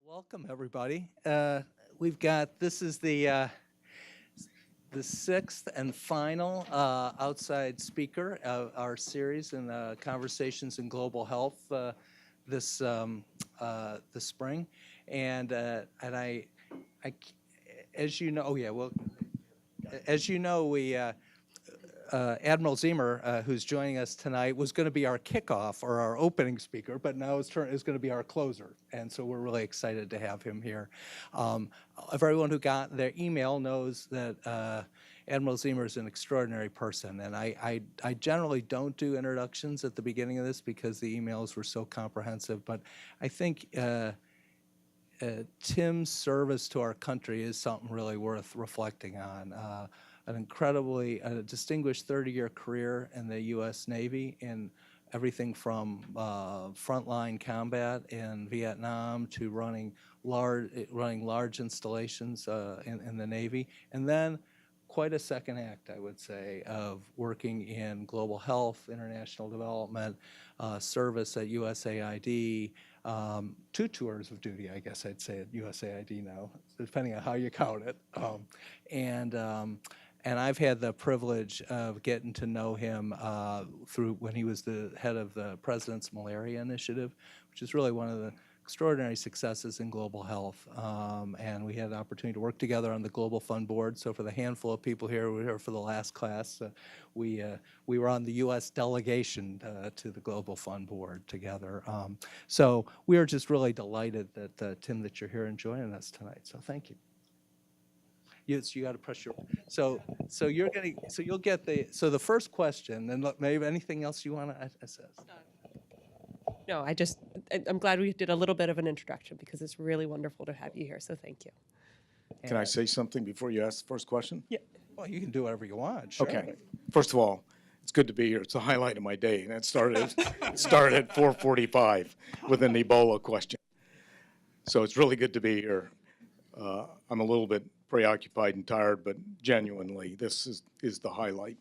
Welcome, everybody. We've got, this is the sixth and final outside speaker of our series in Conversations in Global Health this spring. And as you know, oh yeah, well, as you know, we, Admiral Ziemer, who's joining us tonight, was going to be our kickoff or our opening speaker, but now is going to be our closer. And so we're really excited to have him here. If everyone who got their email knows that Admiral Ziemer is an extraordinary person. And I generally don't do introductions at the beginning of this because the emails were so comprehensive. But I think Tim's service to our country is something really worth reflecting on. An incredibly distinguished 30-year career in the U.S. Navy in everything from frontline combat in Vietnam to running large installations in the Navy, and then quite a second act, I would say, of working in global health, international development, service at USAID, 2 tours of duty, I guess I'd say, at USAID now, depending on how you count it. And I've had the privilege of getting to know him through when he was the head of the President's Malaria Initiative, which is really one of the extraordinary successes in global health. And we had an opportunity to work together on the Global Fund Board. So for the handful of people here who were here for the last class, we were on the U.S. delegation to the Global Fund Board together. So we are just really delighted that, Tim, that you're here and joining us tonight. So thank you. Yes, you got to press your. So you'll get the first question, and maybe anything else you want to assess. No, I'm glad we did a little bit of an introduction because it's really wonderful to have you here. So thank you. Can I say something before you ask the first question? Yeah. Well, you can do whatever you want. Sure. Okay. First of all, it's good to be here. It's a highlight of my day, and it started at 4:45 with an Ebola question. So it's really good to be here. I'm a little bit preoccupied and tired, but genuinely, this is the highlight.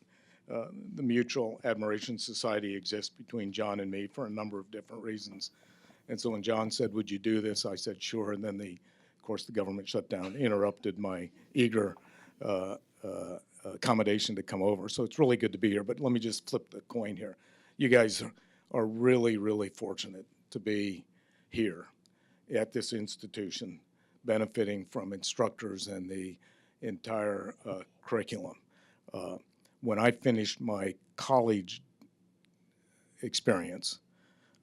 The Mutual Admiration Society exists between John and me for a number of different reasons. And so when John said, would you do this? I said, sure. And then, of course, the government shutdown interrupted my eager accommodation to come over. So it's really good to be here. But let me just flip the coin here. You guys are really, really fortunate to be here at this institution, benefiting from instructors and the entire curriculum. When I finished my college experience,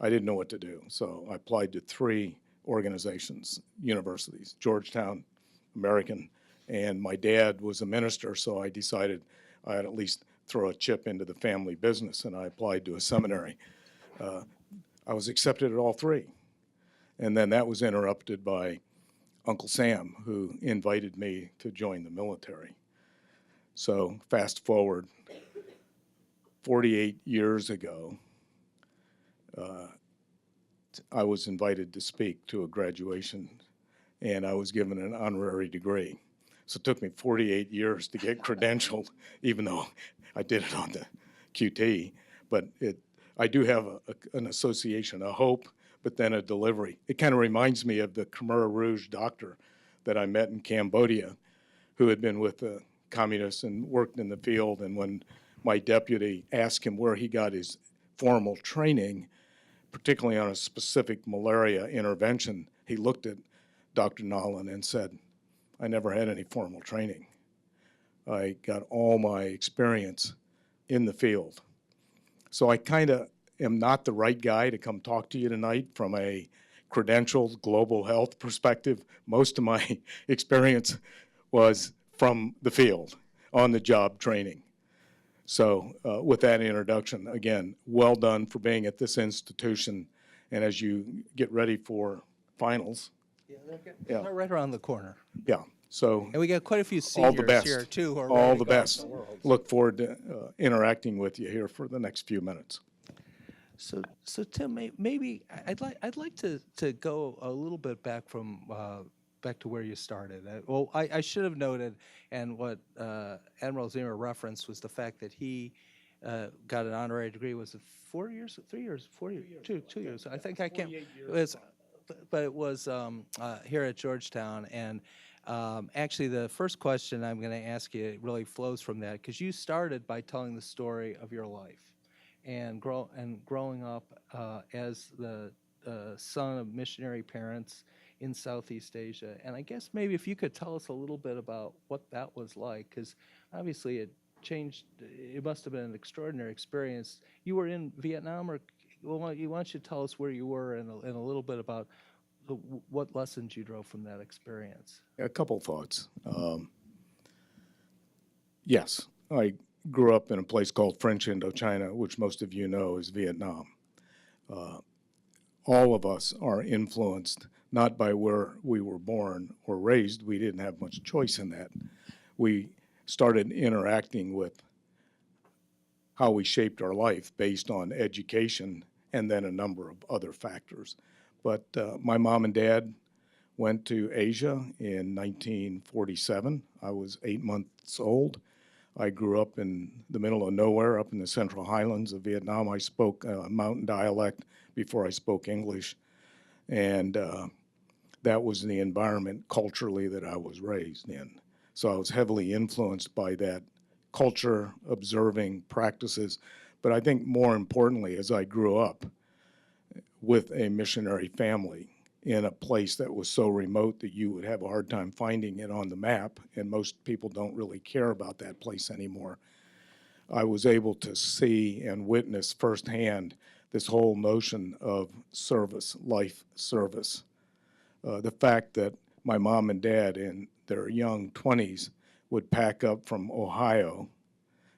I didn't know what to do. So I applied to 3 organizations, universities, Georgetown, American, and my dad was a minister, so I decided I'd at least throw a chip into the family business, and I applied to a seminary. I was accepted at all 3. And then that was interrupted by Uncle Sam, who invited me to join the military. So fast forward 48 years ago, I was invited to speak to a graduation, and I was given an honorary degree. So it took me 48 years to get credentialed, even though I did it on the QT. But I do have an association, a hope, but then a delivery. It kind of reminds me of the Khmer Rouge doctor that I met in Cambodia, who had been with the communists and worked in the field. And when my deputy asked him where he got his formal training, particularly on a specific malaria intervention, he looked at Dr. Nolan and said, I never had any formal training. I got all my experience in the field. So I kind of am not the right guy to come talk to you tonight from a credentialed global health perspective. Most of my experience was from the field, on-the-job training. So with that introduction, again, well done for being at this institution. And as you get ready for finals. They're right around the corner. Yeah. So And we got quite a few all the seniors best. here, too, who are All ready the to go out best. in the world. Look forward to interacting with you here for the next few minutes. So Tim, maybe I'd like to go a little bit back to where you started. I should have noted, and what Admiral Ziemer referenced was the fact that he got an honorary degree. Was it 4 years, 3 years, 4 years, 2 years? I think I can't. It was but it was here at Georgetown, and actually the first question I'm going to ask you really flows from that, because you started by telling the story of your life, and growing up as the son of missionary parents in Southeast Asia. And I guess maybe if you could tell us a little bit about what that was like, because obviously it changed. It must have been an extraordinary experience. You were in Vietnam, or why don't you tell us where you were, and a little bit about what lessons you drove from that experience? A couple thoughts. Yes, I grew up in a place called French Indochina, which most of you know is Vietnam. All of us are influenced not by where we were born or raised. We didn't have much choice in that. We started interacting with how we shaped our life based on education and then a number of other factors. But my mom and dad went to Asia in 1947. I was 8 months old. I grew up in the middle of nowhere, up in the Central Highlands of Vietnam. I spoke mountain dialect before I spoke English, and that was the environment culturally that I was raised in. So I was heavily influenced by that culture, observing practices. But I think more importantly, as I grew up with a missionary family in a place that was so remote that you would have a hard time finding it on the map, and most people don't really care about that place anymore, I was able to see and witness firsthand this whole notion of service, life service. The fact that my mom and dad in their young 20s would pack up from Ohio,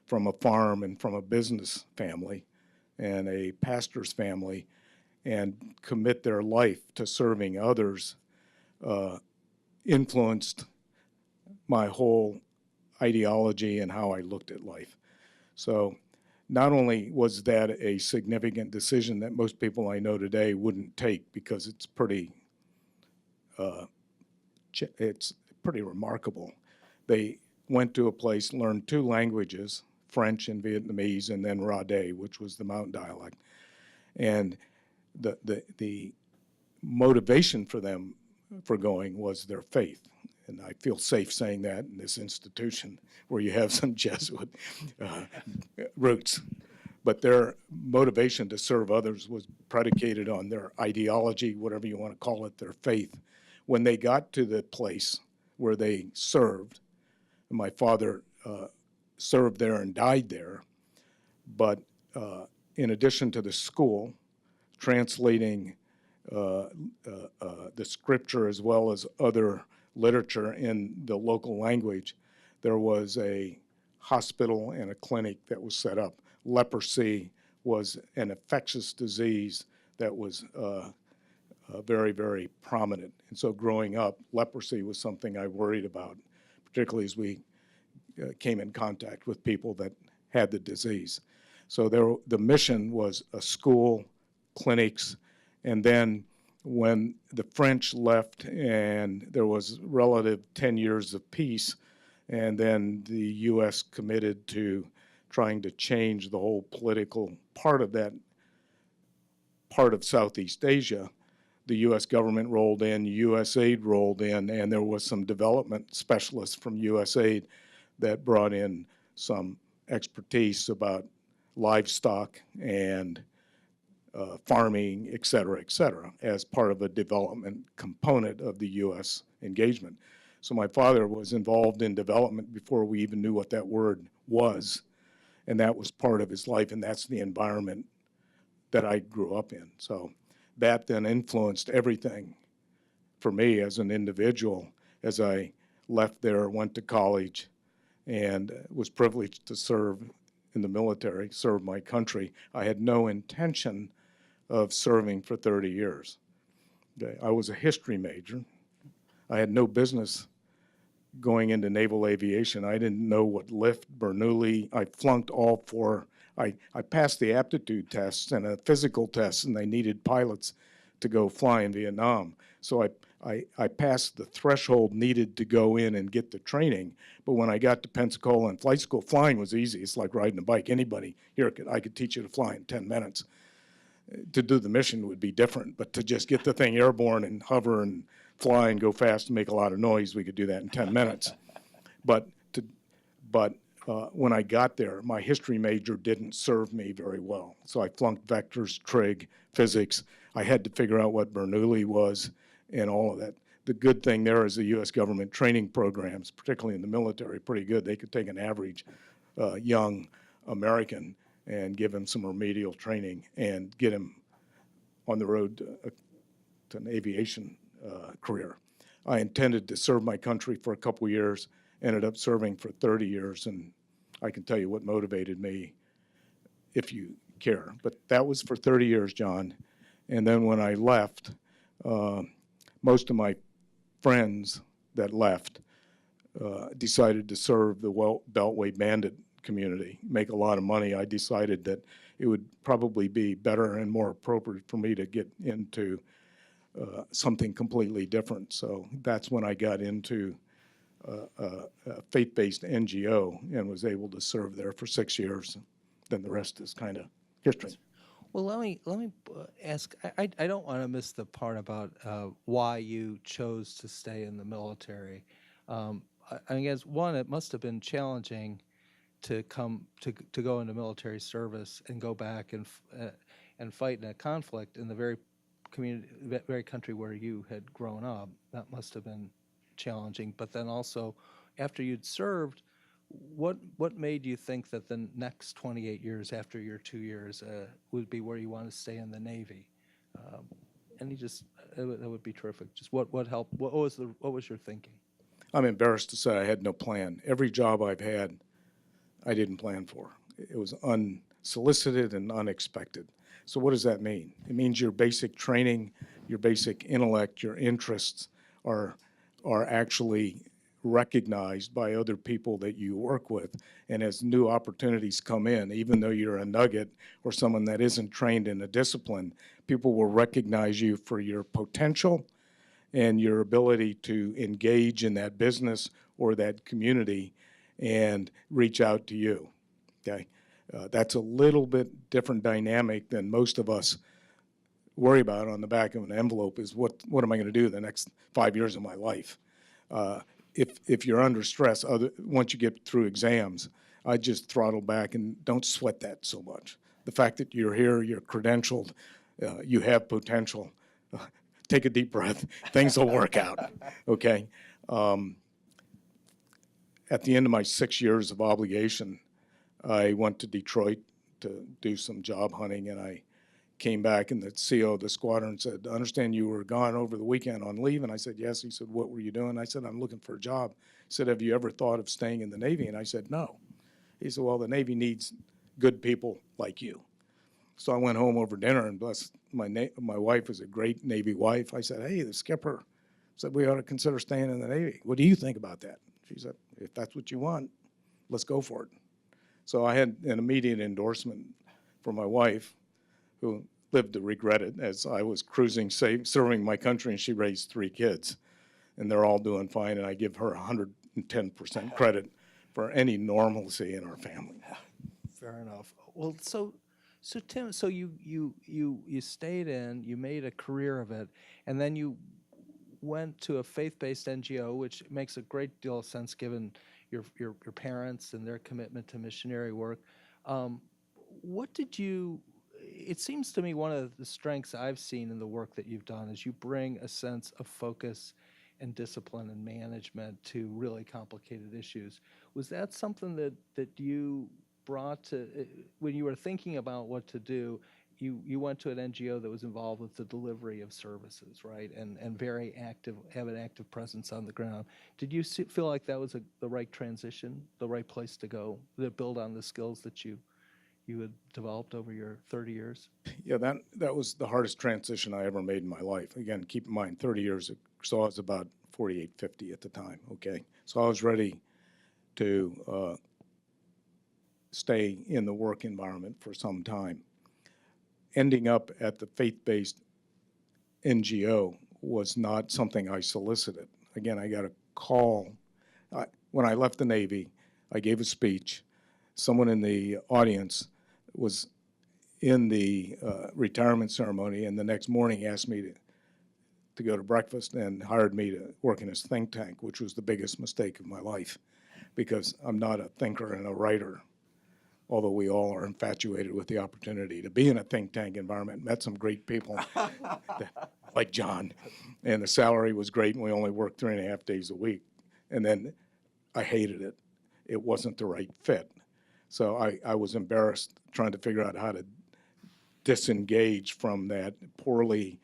from a farm and from a business family and a pastor's family, and commit their life to serving others influenced my whole ideology and how I looked at life. So not only was that a significant decision that most people I know today wouldn't take, because it's pretty remarkable. They went to a place, learned 2 languages, French and Vietnamese, and then Rade, which was the mountain dialect. And the motivation for them for going was their faith. And I feel safe saying that in this institution where you have some Jesuit roots. But their motivation to serve others was predicated on their ideology, whatever you want to call it, their faith. When they got to the place where they served, my father served there and died there, but in addition to the school, translating the scripture as well as other literature in the local language, there was a hospital and a clinic that was set up. Leprosy was an infectious disease that was very, very prominent. And so growing up, leprosy was something I worried about, particularly as we came in contact with people that had the disease. So the mission was a school, clinics, and then when the French left and there was relative 10 years of peace, and then the U.S. committed to trying to change the whole political part of that part of Southeast Asia, the U.S. government rolled in, USAID rolled in, and there was some development specialists from USAID that brought in some expertise about livestock and farming, et cetera, as part of a development component of the U.S. engagement. So my father was involved in development before we even knew what that word was, and that was part of his life, and that's the environment that I grew up in. So that then influenced everything for me as an individual as I left there, went to college, and was privileged to serve in the military, serve my country. I had no intention of serving for 30 years. I was a history major. I had no business going into naval aviation. I didn't know what lift, Bernoulli. I flunked all 4. I passed the aptitude tests and a physical test, and they needed pilots to go fly in Vietnam. So I passed the threshold needed to go in and get the training. But when I got to Pensacola and flight school, flying was easy. It's like riding a bike. Anybody here I could teach you to fly in 10 minutes. to do the mission would be different, but to just get the thing airborne and hover and fly and go fast and make a lot of noise, we could do that in 10 minutes. But when I got there, my history major didn't serve me very well. So I flunked vectors, trig, physics. I had to figure out what Bernoulli was and all of that. The good thing there is the U.S. government training programs, particularly in the military, pretty good. They could take an average young American and give him some remedial training and get him on the road to an aviation career. I intended to serve my country for a couple years, ended up serving for 30 years, and I can tell you what motivated me if you care. But that was for 30 years, John. And then when I left, most of my friends that left decided to serve the Beltway bandit community, make a lot of money. I decided that it would probably be better and more appropriate for me to get into something completely different. So that's when I got into a faith-based NGO and was able to serve there for 6 years. Then the rest is kind of history. Well, let me ask. I don't want to miss the part about why you chose to stay in the military. I guess one, it must have been challenging to go into military service and go back and fight in a conflict in the very country where you had grown up. That must have been challenging. But then also, after you'd served, what made you think that the next 28 years after your 2 years would be where you want to stay in the Navy? And that would be terrific. Just what helped? What was your thinking? I'm embarrassed to say I had no plan. Every job I've had, I didn't plan for. It was unsolicited and unexpected. So what does that mean? It means your basic training, your basic intellect, your interests are actually recognized by other people that you work with. And as new opportunities come in, even though you're a nugget or someone that isn't trained in a discipline, people will recognize you for your potential and your ability to engage in that business or that community and reach out to you, okay? That's a little bit different dynamic than most of us worry about on the back of an envelope is what am I going to do the next 5 years of my life? If you're under stress, once you get through exams, I just throttle back and don't sweat that so much. The fact that you're here, you're credentialed, you have potential, take a deep breath, things will work out, okay? At the end of my 6 years of obligation, I went to Detroit to do some job hunting, and I came back, and the CO of the squadron said, I understand you were gone over the weekend on leave. And I said, yes. He said, what were you doing? I said, I'm looking for a job. He said, have you ever thought of staying in the Navy? And I said, no. He said, well, the Navy needs good people like you. So I went home over dinner, and bless my wife is a great Navy wife. I said, hey, the skipper said we ought to consider staying in the Navy. What do you think about that? She said, if that's what you want, let's go for it. So I had an immediate endorsement from my wife, who lived to regret it, as I was cruising, serving my country, and she raised 3 kids. And they're all doing fine, and I give her 110% credit for any normalcy in our family. Fair enough. Well, so Tim, so you stayed in, you made a career of it, and then you went to a faith-based NGO, which makes a great deal of sense given your parents and their commitment to missionary work. What did you? It seems to me one of the strengths I've seen in the work that you've done is you bring a sense of focus and discipline and management to really complicated issues. Was that something that you brought to, when you were thinking about what to do, you went to an NGO that was involved with the delivery of services, right? And very active, have an active presence on the ground. Did you feel like that was the right transition, the right place to go, to build on the skills that you had developed over your 30 years? Yeah, that was the hardest transition I ever made in my life. Again, keep in mind, 30 years, so I was about 48, 50 at the time, okay? So I was ready to stay in the work environment for some time. Ending up at the faith-based NGO was not something I solicited. Again, I got a call. When I left the Navy, I gave a speech. Someone in the audience was in the retirement ceremony, and the next morning asked me to go to breakfast and hired me to work in his think tank, which was the biggest mistake of my life, because I'm not a thinker and a writer, although we all are infatuated with the opportunity to be in a think tank environment. Met some great people like John, and the salary was great, and we only worked 3.5 days a week. And then I hated it. It wasn't the right fit. So I was embarrassed trying to figure out how to disengage from that poorly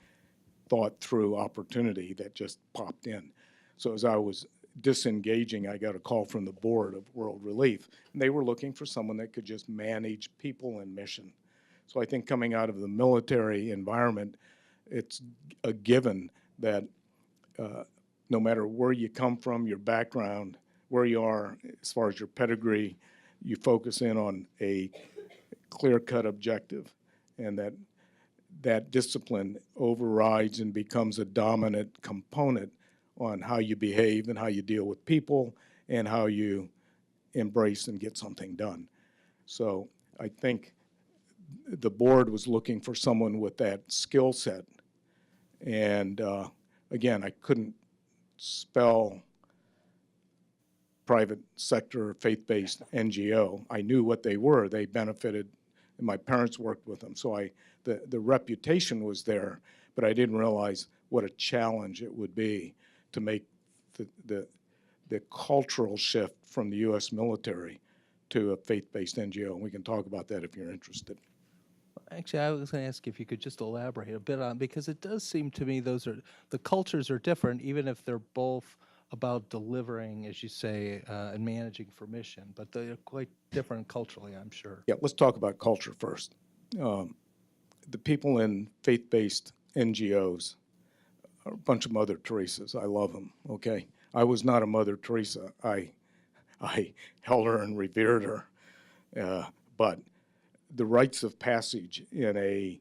thought through opportunity that just popped in. So as I was disengaging, I got a call from the board of World Relief, and they were looking for someone that could just manage people and mission. So I think coming out of the military environment, it's a given that no matter where you come from, your background, where you are as far as your pedigree, you focus in on a clear-cut objective, and that discipline overrides and becomes a dominant component on how you behave and how you deal with people and how you embrace and get something done. So I think the board was looking for someone with that skill set. And again, I couldn't spell private sector faith-based NGO. I knew what they were. They benefited, and my parents worked with them. So the reputation was there, but I didn't realize what a challenge it would be to make the cultural shift from the U.S. military to a faith-based NGO. And we can talk about that if you're interested. Actually, I was going to ask if you could just elaborate a bit on, because it does seem to me the cultures are different, even if they're both about delivering, as you say, and managing for mission, but they're quite different culturally, I'm sure. Yeah, let's talk about culture first. The people in faith-based NGOs are a bunch of Mother Teresas. I love them, okay? I was not a Mother Teresa. I held her and revered her, but the rites of passage in a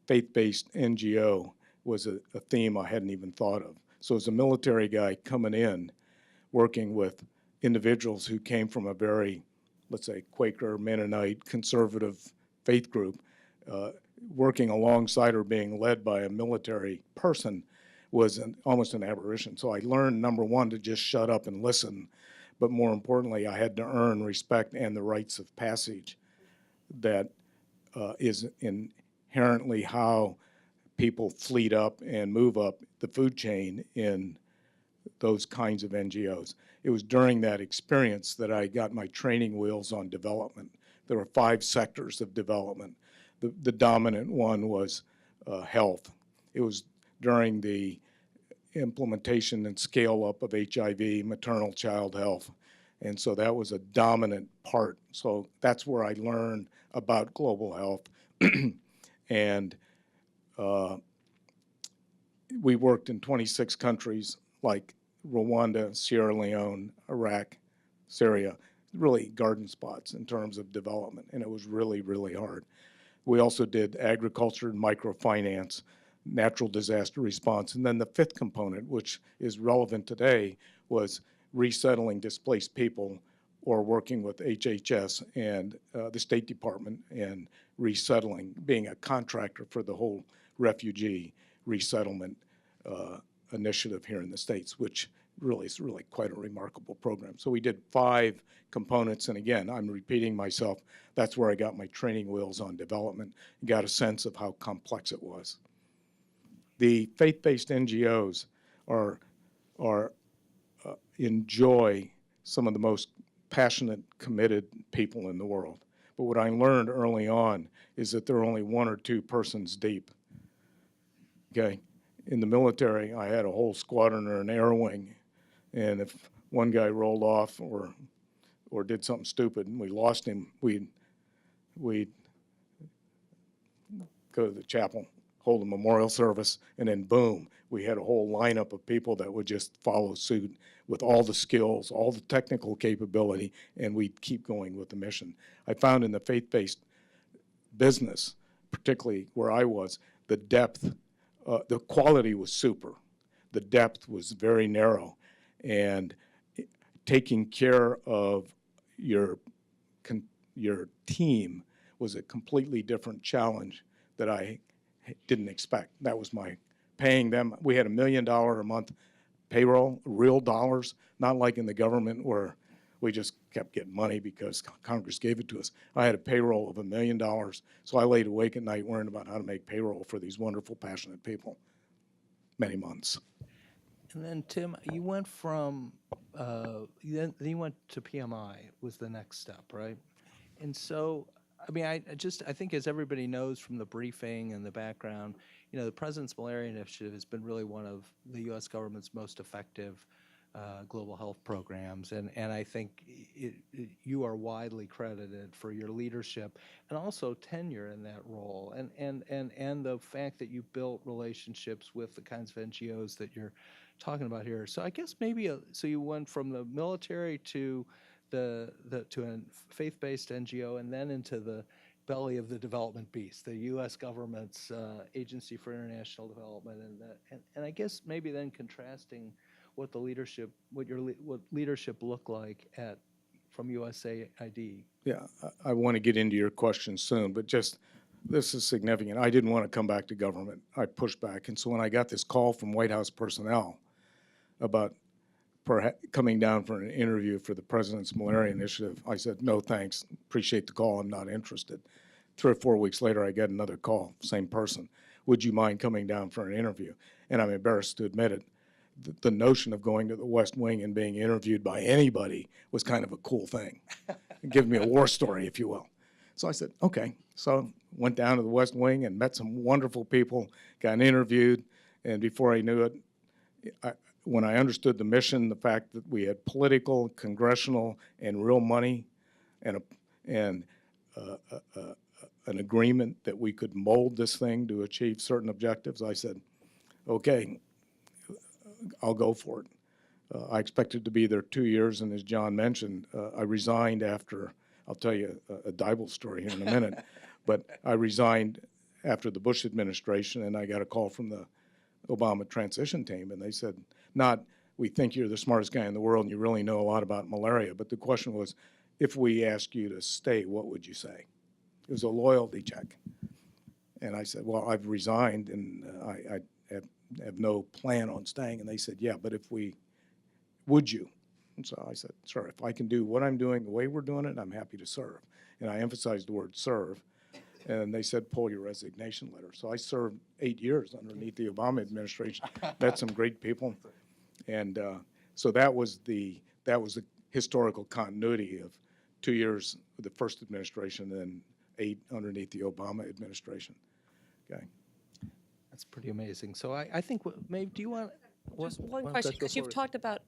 faith-based NGO was a theme I hadn't even thought of. So as a military guy coming in, working with individuals who came from a very, let's say, Quaker, Mennonite, conservative faith group, working alongside or being led by a military person was almost an aberration. So I learned, number one, to just shut up and listen, but more importantly, I had to earn respect and the rites of passage that is inherently how people fleet up and move up the food chain in those kinds of NGOs. It was during that experience that I got my training wheels on development. There were 5 sectors of development. The dominant one was health. It was during the implementation and scale up of HIV, maternal child health. And so that was a dominant part. So that's where I learned about global health. And we worked in 26 countries like Rwanda, Sierra Leone, Iraq, Syria, really garden spots in terms of development. And it was really, really hard. We also did agriculture and microfinance, natural disaster response. And then the 5th component, which is relevant today, was resettling displaced people or working with HHS and the State Department and resettling, being a contractor for the whole refugee resettlement initiative here in the States, which really is really quite a remarkable program. So we did 5 components, and again, I'm repeating myself, that's where I got my training wheels on development and got a sense of how complex it was. The faith-based NGOs enjoy some of the most passionate, committed people in the world. But what I learned early on is that they're only 1 or 2 persons deep. Okay? In the military, I had a whole squadron or an air wing, and if one guy rolled off or did something stupid and we lost him, we'd go to the chapel, hold a memorial service, and then boom, we had a whole lineup of people that would just follow suit with all the skills, all the technical capability, and we'd keep going with the mission. I found in the faith-based business, particularly where I was, the depth, the quality was super. The depth was very narrow, and taking care of your team was a completely different challenge that I didn't expect. That was my paying them. We had $1 million a month payroll, real dollars, not like in the government where we just kept getting money because Congress gave it to us. I had a payroll of $1 million, so I laid awake at night worrying about how to make payroll for these wonderful, passionate people. Many months. And then Tim, you went from then you went to PMI was the next step, right? And so, I mean, I think as everybody knows from the briefing and the background, you know, the President's Malaria Initiative has been really one of the U.S. government's most effective global health programs, and I think you are widely credited for your leadership and also tenure in that role, and the fact that you built relationships with the kinds of NGOs that you're talking about here. So I guess maybe so you went from the military to to a faith-based NGO, and then into the belly of the development beast, the U.S. government's Agency for International Development, and I guess maybe then contrasting what the leadership, what leadership looked like from USAID. Yeah, I want to get into your question soon, but just this is significant. I didn't want to come back to government. I pushed back, and so when I got this call from White House personnel about coming down for an interview for the President's Malaria Initiative, I said, no thanks, appreciate the call, I'm not interested. 3 or 4 weeks later, I get another call, same person. Would you mind coming down for an interview? And I'm embarrassed to admit it. The notion of going to the West Wing and being interviewed by anybody was kind of a cool thing. Give me a war story, if you will. So I said, okay. So went down to the West Wing and met some wonderful people, got interviewed, and before I knew it, when I understood the mission, the fact that we had political, congressional, and real money, and an agreement that we could mold this thing to achieve certain objectives, I said, okay, I'll go for it. I expected to be there 2 years, and as John mentioned, I resigned after, I'll tell you a Bible story here in a minute, but I resigned after the Bush administration, and I got a call from the Obama transition team, and they said, not, we think you're the smartest guy in the world and you really know a lot about malaria, but the question was, if we ask you to stay, what would you say? It was a loyalty check. And I said, well, I've resigned, and I have no plan on staying. And they said, yeah, but would you? And so I said, sure, if I can do what I'm doing the way we're doing it, I'm happy to serve. And I emphasized the word serve. And they said, pull your resignation letter. So I served 8 years underneath the Obama administration. Met some great people. And so that was the historical continuity of 2 years with the first administration and then 8 underneath the Obama administration. Okay. That's pretty amazing. So I think maybe, do you want? Just one question, because you've talked about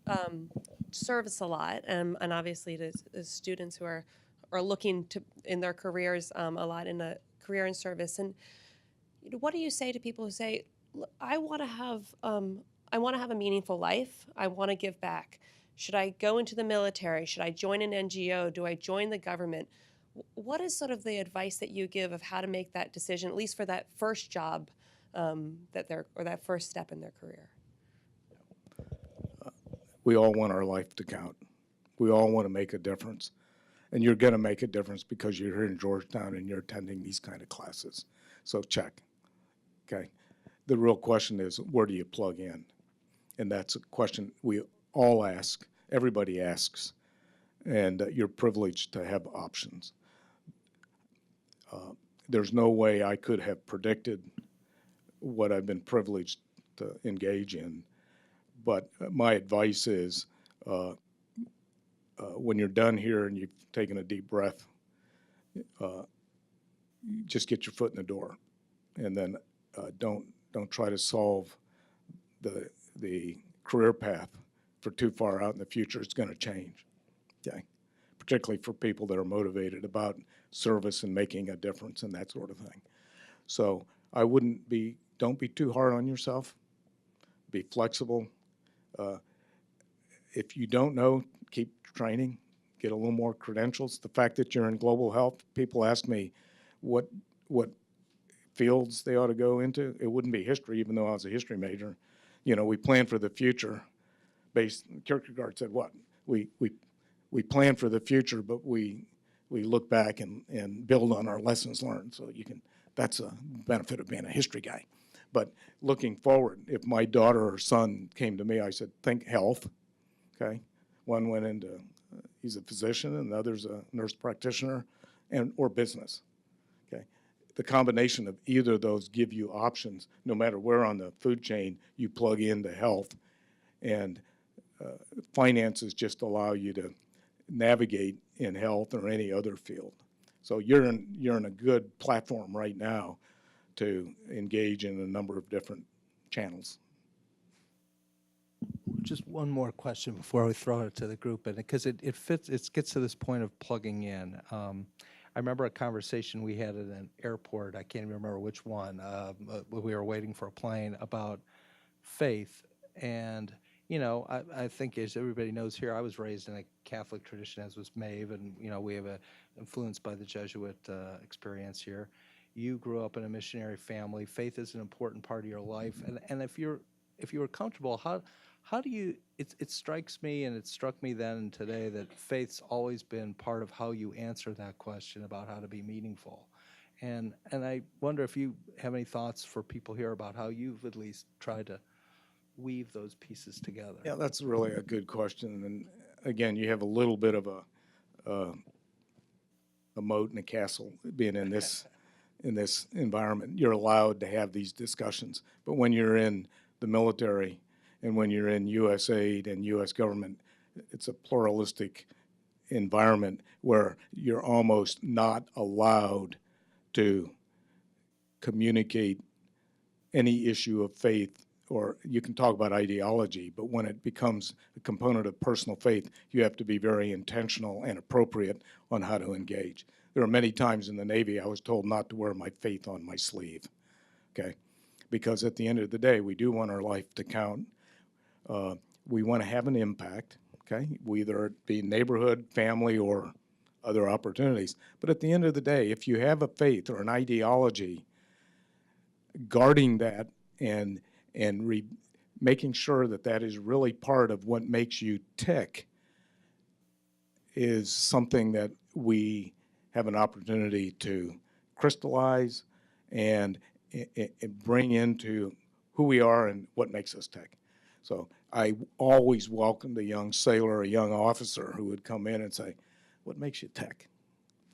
service a lot, and obviously as students who are looking to in their careers a lot in a career in service. And what do you say to people who say, I want to have a meaningful life. I want to give back. Should I go into the military? Should I join an NGO? Do I join the government? What is sort of the advice that you give of how to make that decision, at least for that first job that first step in their career? We all want our life to count. We all want to make a difference. And you're going to make a difference because you're here in Georgetown and you're attending these kind of classes. So check. Okay. The real question is, where do you plug in? And that's a question we all ask, everybody asks, and you're privileged to have options. There's no way I could have predicted what I've been privileged to engage in, but my advice is, when you're done here and you've taken a deep breath, just get your foot in the door, and then don't try to solve the career path for too far out in the future. It's going to change, okay? Particularly for people that are motivated about service and making a difference and that sort of thing. So I don't be too hard on yourself. Be flexible. If you don't know, keep training, get a little more credentials. The fact that you're in global health, people ask me what fields they ought to go into. It wouldn't be history, even though I was a history major. You know, we plan for the future. Kierkegaard said what? We plan for the future, but we we look back and build on our lessons learned. So that's a benefit of being a history guy. But looking forward, if my daughter or son came to me, I said, think health, okay? One went into, he's a physician, and the other's a nurse practitioner, or business, okay? The combination of either of those give you options, no matter where on the food chain you plug into health, and finances just allow you to navigate in health or any other field. So you're in a good platform right now to engage in a number of different channels. Just one more question before we throw it to the group, and because it gets to this point of plugging in. I remember a conversation we had at an airport. I can't even remember which one. We were waiting for a plane about faith, and I think, as everybody knows here, I was raised in a Catholic tradition, as was Maeve, and we have influenced by the Jesuit experience here. You grew up in a missionary family. Faith is an important part of your life, and if you were comfortable, how do you? It strikes me, and it struck me then and today, that faith's always been part of how you answer that question about how to be meaningful, and I wonder if you have any thoughts for people here about how you've at least tried to weave those pieces together. Yeah, that's really a good question. And again, you have a little bit of a moat and a castle being in this environment. You're allowed to have these discussions, but when you're in the military and when you're in U.S. aid and U.S. government, it's a pluralistic environment where you're almost not allowed to communicate any issue of faith. Or you can talk about ideology, but when it becomes a component of personal faith, you have to be very intentional and appropriate on how to engage. There are many times in the Navy I was told not to wear my faith on my sleeve, okay? Because at the end of the day, we do want our life to count. We want to have an impact, okay? Whether it be neighborhood, family, or other opportunities. But at the end of the day, if you have a faith or an ideology, guarding that and making sure that that is really part of what makes you tick is something that we have an opportunity to crystallize and bring into who we are and what makes us tick. So I always welcomed a young sailor, a young officer who would come in and say, what makes you tick?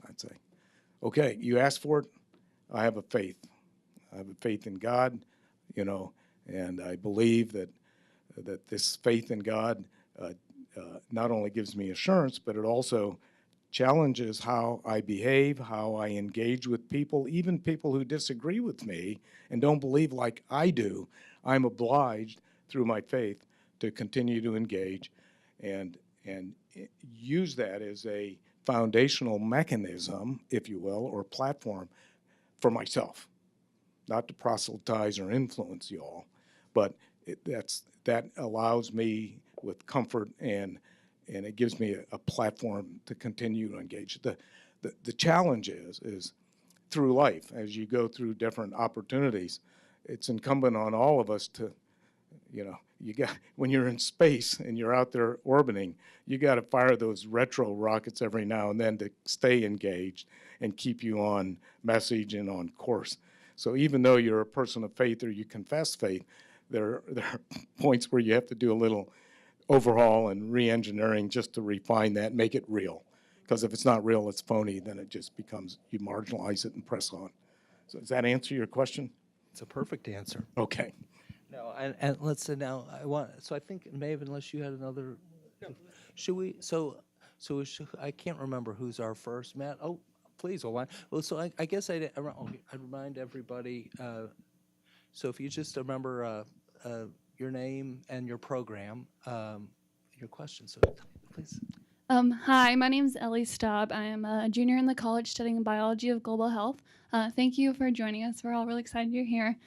I'd say, okay, you asked for it. I have a faith. I have a faith in God, and I believe that this faith in God not only gives me assurance, but it also challenges how I behave, how I engage with people, even people who disagree with me and don't believe like I do. I'm obliged through my faith to continue to engage and use that as a foundational mechanism, if you will, or platform for myself. Not to proselytize or influence you all, but that allows me with comfort and it gives me a platform to continue to engage. The challenge is through life, as you go through different opportunities, it's incumbent on all of us to, when you're in space and you're out there orbiting, you got to fire those retro rockets every now and then to stay engaged and keep you on message and on course. So even though you're a person of faith or you confess faith, there are points where you have to do a little overhaul and re-engineering just to refine that, make it real. Because if it's not real, it's phony, then it just becomes, you marginalize it and press on. So does that answer your question? It's a perfect answer. Okay. No, and let's say now, I think, Maeve, unless you had another, should we, I can't remember who's our first, Matt. Oh, please, well, so I guess I'd remind everybody, so if you just remember your name and your program, your question, so please. Hi, my name is Ellie Staub. I am a junior in the college studying biology of global health. Thank you for joining us. We're all really excited you're here.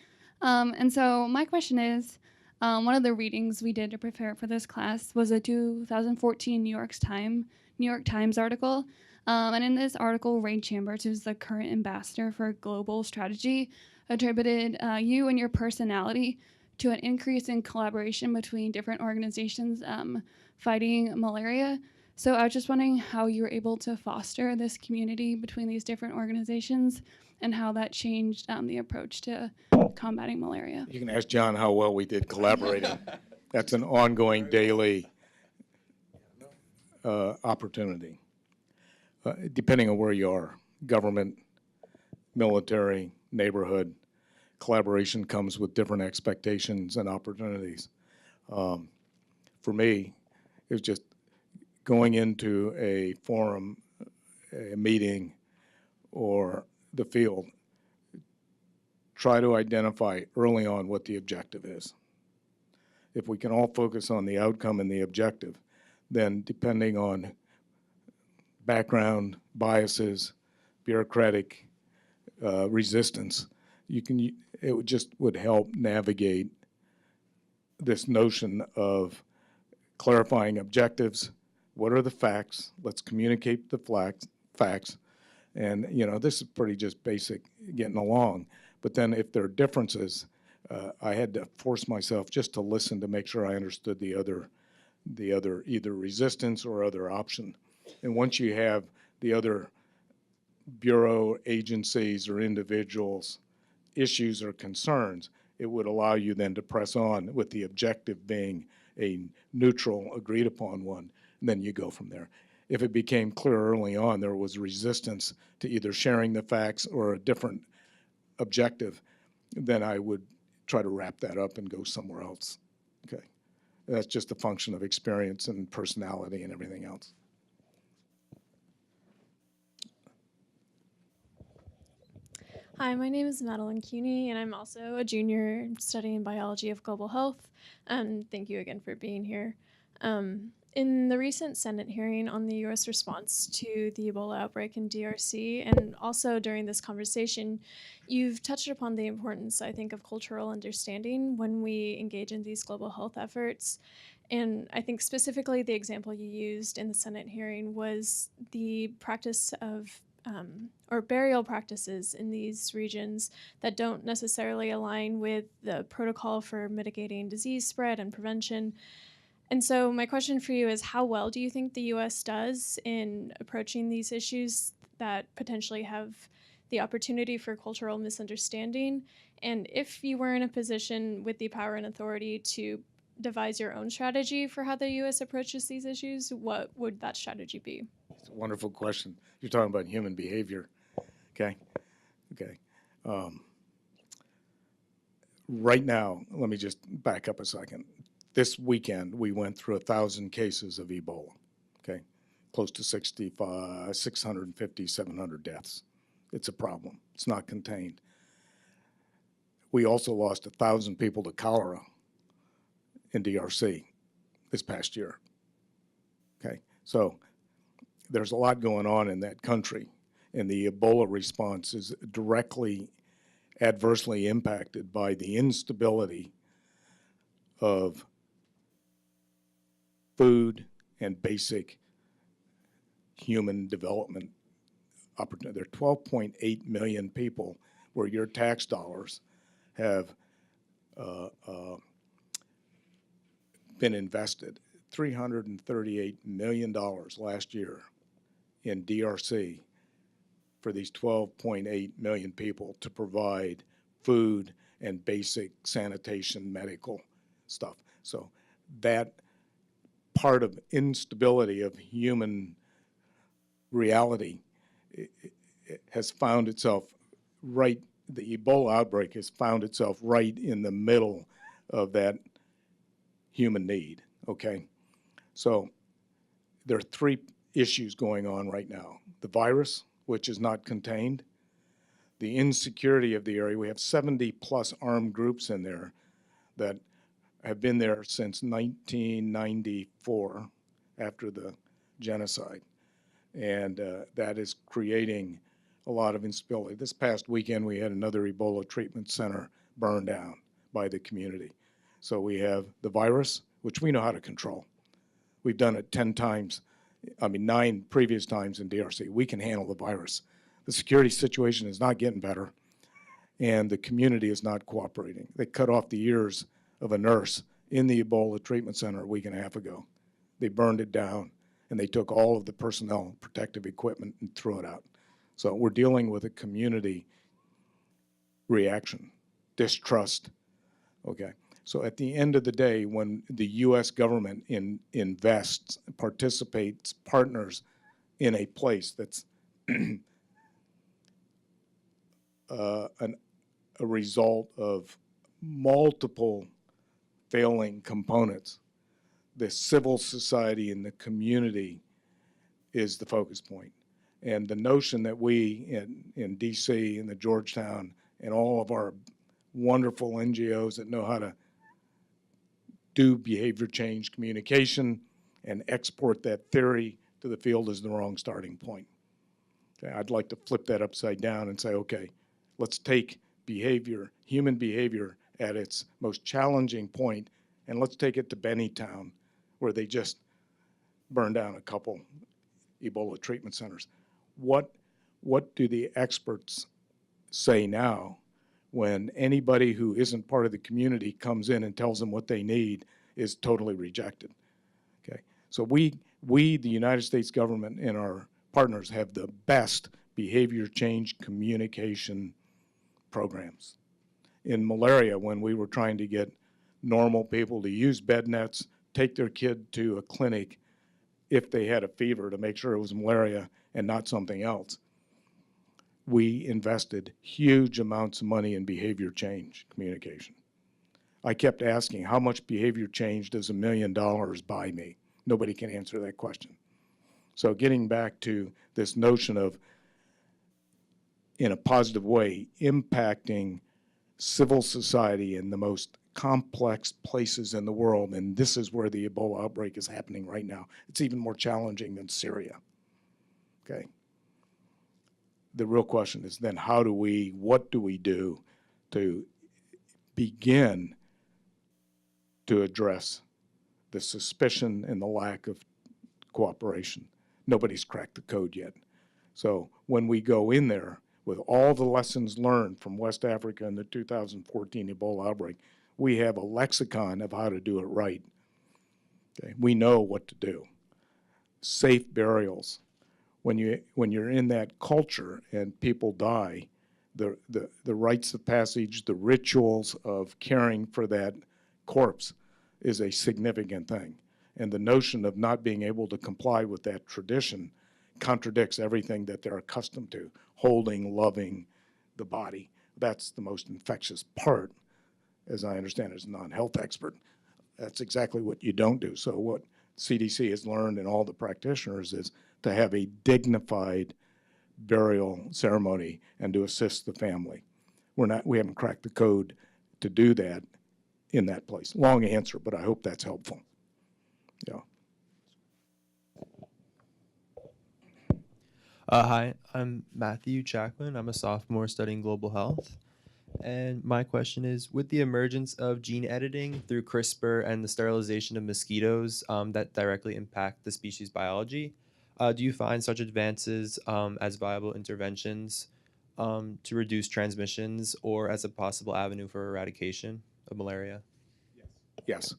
And so my question is, one of the readings we did to prepare for this class was a 2014 New York Times article. And in this article, Ray Chambers, who's the current ambassador for global strategy, attributed you and your personality to an increase in collaboration between different organizations fighting malaria. So I was just wondering how you were able to foster this community between these different organizations and how that changed the approach to combating malaria. You can ask John how well we did collaborating. That's an ongoing daily opportunity, depending on where you are, government, military, neighborhood. Collaboration comes with different expectations and opportunities. For me, it was just going into a forum, a meeting, or the field, try to identify early on what the objective is. If we can all focus on the outcome and the objective, then depending on background, biases, bureaucratic resistance, it would help navigate this notion of clarifying objectives. What are the facts? Let's communicate the facts. And, this is pretty just basic getting along. But then if there are differences, I had to force myself just to listen to make sure I understood the other either resistance or other option. And once you have the other bureau, agencies, or individuals' issues or concerns, it would allow you then to press on with the objective being a neutral, agreed upon one, and then you go from there. If it became clear early on there was resistance to either sharing the facts or a different objective, then I would try to wrap that up and go somewhere else. Okay, that's just a function of experience and personality and everything else. Hi, my name is Madeline Cuny, and I'm also a junior studying biology of global health. Thank you again for being here. In the recent Senate hearing on the U.S. response to the Ebola outbreak in DRC, and also during this conversation, you've touched upon the importance, I think, of cultural understanding when we engage in these global health efforts. And I think specifically the example you used in the Senate hearing was the practice of or burial practices in these regions that don't necessarily align with the protocol for mitigating disease spread and prevention. And so my question for you is, how well do you think the U.S. does in approaching these issues that potentially have the opportunity for cultural misunderstanding? And if you were in a position with the power and authority to devise your own strategy for how the U.S. approaches these issues, what would that strategy be? It's a wonderful question. You're talking about human behavior, okay? Okay. Right now, let me just back up a second. This weekend, we went through 1,000 cases of Ebola, okay? Close to 650, 700 deaths. It's a problem. It's not contained. We also lost 1,000 people to cholera in DRC this past year, okay? So there's a lot going on in that country, and the Ebola response is directly adversely impacted by the instability of food and basic human development opportunity. There are 12.8 million people where your tax dollars have been invested. $338 million last year in DRC for these 12.8 million people to provide food and basic sanitation, medical stuff. So that part of instability of human reality has found itself right, the Ebola outbreak has found itself right in the middle of that human need, okay? So there are three issues going on right now. The virus, which is not contained, the insecurity of the area. We have 70 plus armed groups in there that have been there since 1994 after the genocide. And that is creating a lot of instability. This past weekend, we had another Ebola treatment center burned down by the community. So we have the virus, which we know how to control. We've done it 10 times, 9 previous times in DRC. We can handle the virus. The security situation is not getting better, and the community is not cooperating. They cut off the ears of a nurse in the Ebola treatment center a week and a half ago. They burned it down, and they took all of the personnel protective equipment and threw it out. So we're dealing with a community reaction, distrust. Okay. So at the end of the day, when the U.S. government invests, participates, partners in a place that's a result of multiple failing components, the civil society and the community is the focus point. And the notion that we in D.C. and the Georgetown and all of our wonderful NGOs that know how to do behavior change communication and export that theory to the field is the wrong starting point. Okay, I'd like to flip that upside down and say, okay, let's take behavior, human behavior at its most challenging point, and let's take it to Bennytown, where they just burned down a couple Ebola treatment centers. What do the experts say now when anybody who isn't part of the community comes in and tells them what they need is totally rejected? Okay, so we, the United States government and our partners have the best behavior change communication programs. In malaria, when we were trying to get normal people to use bed nets, take their kid to a clinic if they had a fever to make sure it was malaria and not something else, we invested huge amounts of money in behavior change communication. I kept asking, how much behavior change does $1 million buy me? Nobody can answer that question. So getting back to this notion of, in a positive way, impacting civil society in the most complex places in the world, and this is where the Ebola outbreak is happening right now. It's even more challenging than Syria. Okay. The real question is then what do we do to begin to address the suspicion and the lack of cooperation? Nobody's cracked the code yet. So when we go in there with all the lessons learned from West Africa in the 2014 Ebola outbreak, we have a lexicon of how to do it right. Okay? We know what to do. Safe burials. When you're in that culture and people die, the rites of passage, the rituals of caring for that corpse is a significant thing. And the notion of not being able to comply with that tradition contradicts everything that they're accustomed to, holding, loving the body. That's the most infectious part, as I understand it as a non-health expert. That's exactly what you don't do. So what CDC has learned and all the practitioners is to have a dignified burial ceremony and to assist the family. We haven't cracked the code to do that in that place. Long answer, but I hope that's helpful. Yeah. Hi, I'm Matthew Chaplin. I'm a sophomore studying global health. And my question is, with the emergence of gene editing through CRISPR and the sterilization of mosquitoes that directly impact the species biology, do you find such advances as viable interventions to reduce transmissions or as a possible avenue for eradication of malaria? Yes.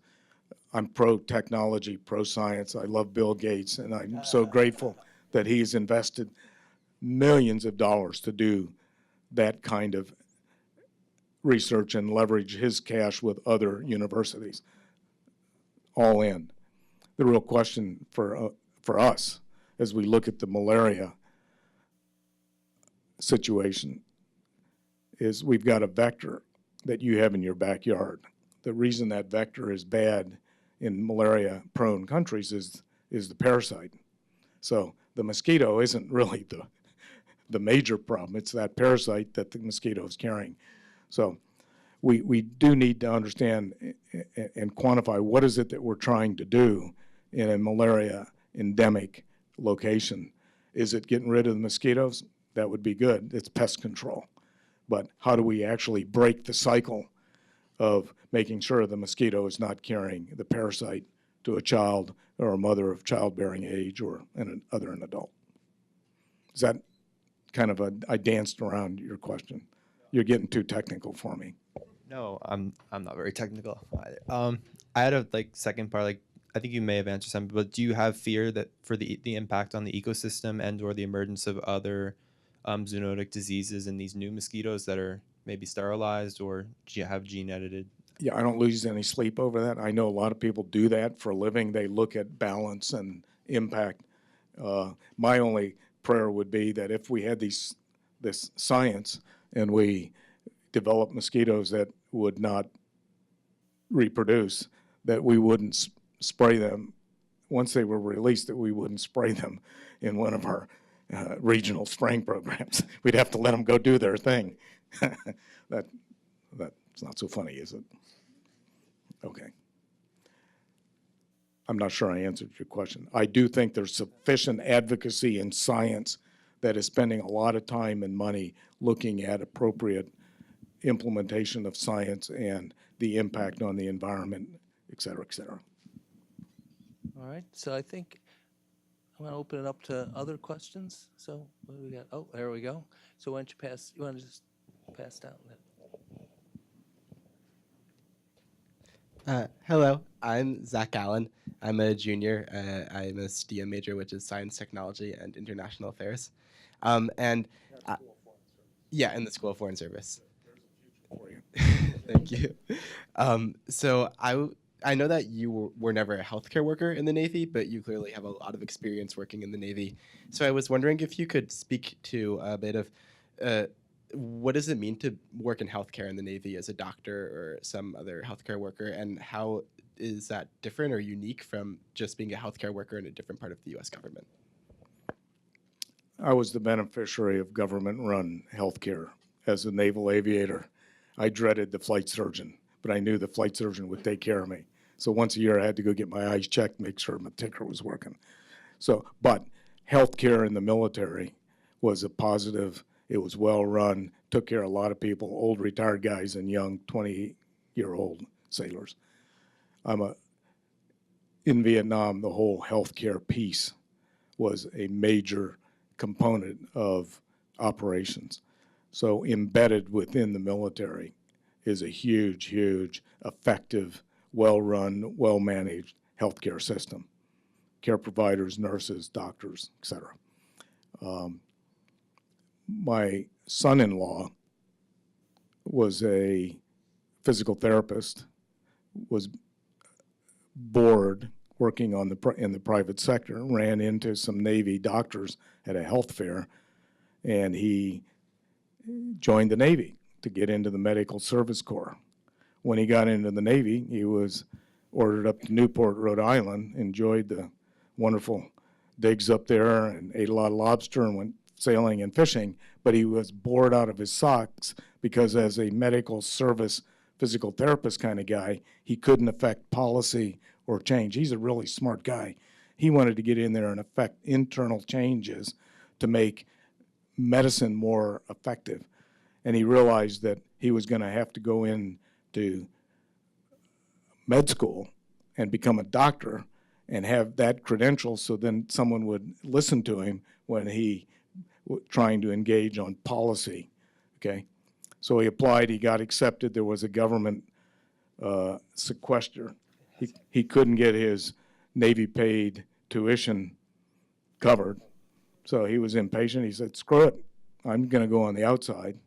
I'm pro-technology, pro-science. I love Bill Gates, and I'm so grateful that he's invested millions of dollars to do that kind of research and leverage his cash with other universities. All in. The real question for us as we look at the malaria situation is we've got a vector that you have in your backyard. The reason that vector is bad in malaria-prone countries is the parasite. So the mosquito isn't really the major problem. It's that parasite that the mosquito is carrying. So we do need to understand and quantify what is it that we're trying to do in a malaria endemic location. Is it getting rid of the mosquitoes? That would be good. It's pest control. But how do we actually break the cycle of making sure the mosquito is not carrying the parasite to a child or a mother of childbearing age or an adult? Is that kind of I danced around your question? You're getting too technical for me. No, I'm not very technical either. I had a second part, I think you may have answered some, but do you have fear that for the impact on the ecosystem and or the emergence of other zoonotic diseases in these new mosquitoes that are maybe sterilized or have gene edited? Yeah, I don't lose any sleep over that. I know a lot of people do that for a living. They look at balance and impact. My only prayer would be that if we had this science and we developed mosquitoes that would not reproduce, that we wouldn't spray them once they were released, that we wouldn't spray them in one of our regional spraying programs. We'd have to let them go do their thing. That's not so funny, is it? Okay. I'm not sure I answered your question. I do think there's sufficient advocacy in science that is spending a lot of time and money looking at appropriate implementation of science and the impact on the environment, et cetera, et cetera. All right, so I think I'm going to open it up to other questions. So what do we got? Oh, there we go. So why don't you pass, you want to just pass down that? Hello, I'm Zach Allen. I'm a junior. I'm a STEM major, which is Science, Technology, and International Affairs. And yeah, in the School of Foreign Service. Thank you. So I know that you were never a healthcare worker in the Navy, but you clearly have a lot of experience working in the Navy. So I was wondering if you could speak to a bit of what does it mean to work in healthcare in the Navy as a doctor or some other healthcare worker, and how is that different or unique from just being a healthcare worker in a different part of the U.S. government? I was the beneficiary of government-run healthcare as a naval aviator. I dreaded the flight surgeon, but I knew the flight surgeon would take care of me. So once a year, I had to go get my eyes checked, make sure my ticker was working. So, but healthcare in the military was a positive. It was well-run, took care of a lot of people, old retired guys and young 20-year-old sailors. In Vietnam, the whole healthcare piece was a major component of operations. So embedded within the military is a huge, huge, effective, well-run, well-managed healthcare system. Care providers, nurses, doctors, et cetera. My son-in-law was a physical therapist, was bored working on in the private sector, ran into some Navy doctors at a health fair, and he joined the Navy to get into the Medical Service Corps. When he got into the Navy, he was ordered up to Newport, Rhode Island, enjoyed the wonderful digs up there and ate a lot of lobster and went sailing and fishing, but he was bored out of his socks because as a medical service physical therapist kind of guy, he couldn't affect policy or change. He's a really smart guy. He wanted to get in there and affect internal changes to make medicine more effective. And he realized that he was going to have to go into med school and become a doctor and have that credential so then someone would listen to him when he trying to engage on policy, okay? So he applied, he got accepted, there was a government sequester. He couldn't get his Navy-paid tuition covered, so he was impatient. He said, screw it, I'm gonna go on the outside.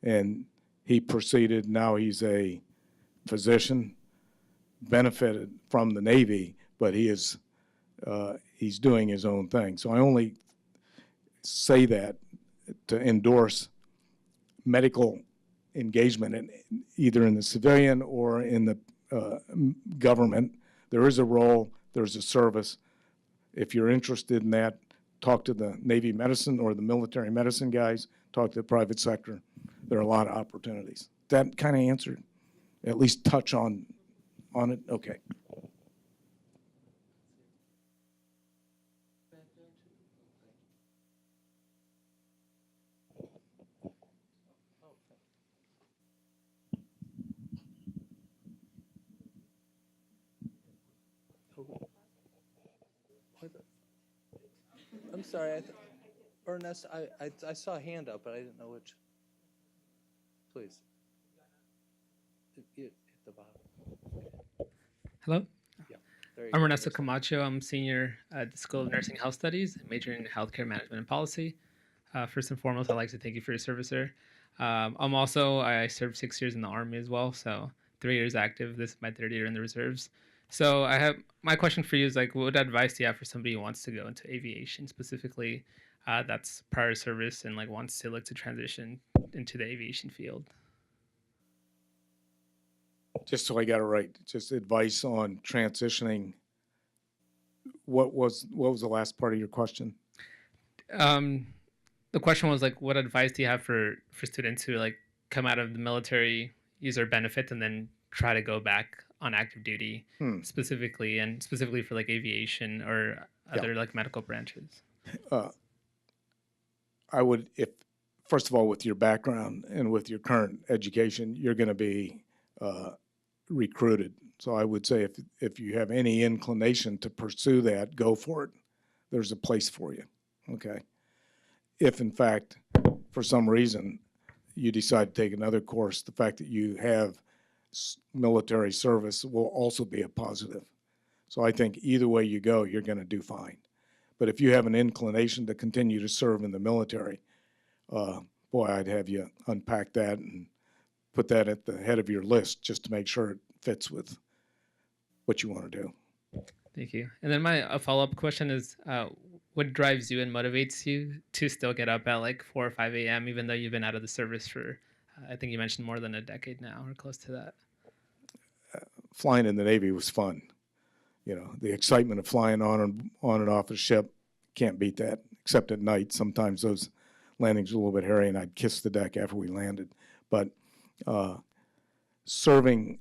And he proceeded, now he's a physician, benefited from the Navy, but he's doing his own thing. So I only say that to endorse medical engagement either in the civilian or in the government. There is a role, there's a service. If you're interested in that, talk to the Navy medicine or the military medicine guys, talk to the private sector. There are a lot of opportunities. That kind of answered, at least touch on it? Okay. I'm sorry, Ernest, I saw a hand up, but I didn't know which. Please. Hit the bottom. Hello? Yeah, Very I'm good. Ernesto Camacho. I'm senior at the School of Nursing Health Studies, majoring in healthcare management and policy. First and foremost, I'd like to thank you for your service, sir. I served 6 years in the Army as well, so 3 years active. This is my third year in the reserves. So my question for you is like, what advice do you have for somebody who wants to go into aviation specifically, that's prior service and like wants to look to transition into the aviation field? Just so I got it right, just advice on transitioning. What was the last part of your question? The question was like, what advice do you have for students who like come out of the military, use their benefits, and then try to go back on active duty, specifically for like aviation or other like medical branches? I would, if first of all, with your background and with your current education, you're going to be recruited. So I would say if you have any inclination to pursue that, go for it. There's a place for you. Okay. If in fact, for some reason, you decide to take another course, the fact that you have military service will also be a positive. So I think either way you go, you're going to do fine. But if you have an inclination to continue to serve in the military, boy, I'd have you unpack that and put that at the head of your list just to make sure it fits with what you want to do. Thank you. And then my follow-up question is, what drives you and motivates you to still get up at like 4 or 5 a.m., even though you've been out of the service for, I think you mentioned more than a decade now or close to that? Flying in the Navy was fun. You know, the excitement of flying on and off a ship, can't beat that, except at night. Sometimes those landings were a little bit hairy, and I'd kiss the deck after we landed. But serving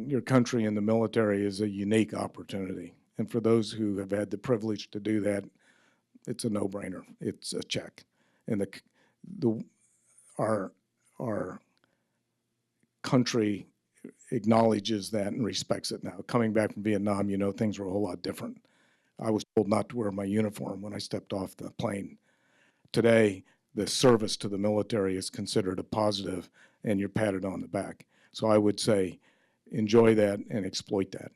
your country in the military is a unique opportunity. And for those who have had the privilege to do that, it's a no-brainer. It's a check. And our country acknowledges that and respects it now. Coming back from Vietnam, you know, things were a whole lot different. I was told not to wear my uniform when I stepped off the plane. Today, the service to the military is considered a positive, and you're patted on the back. So I would say enjoy that and exploit that.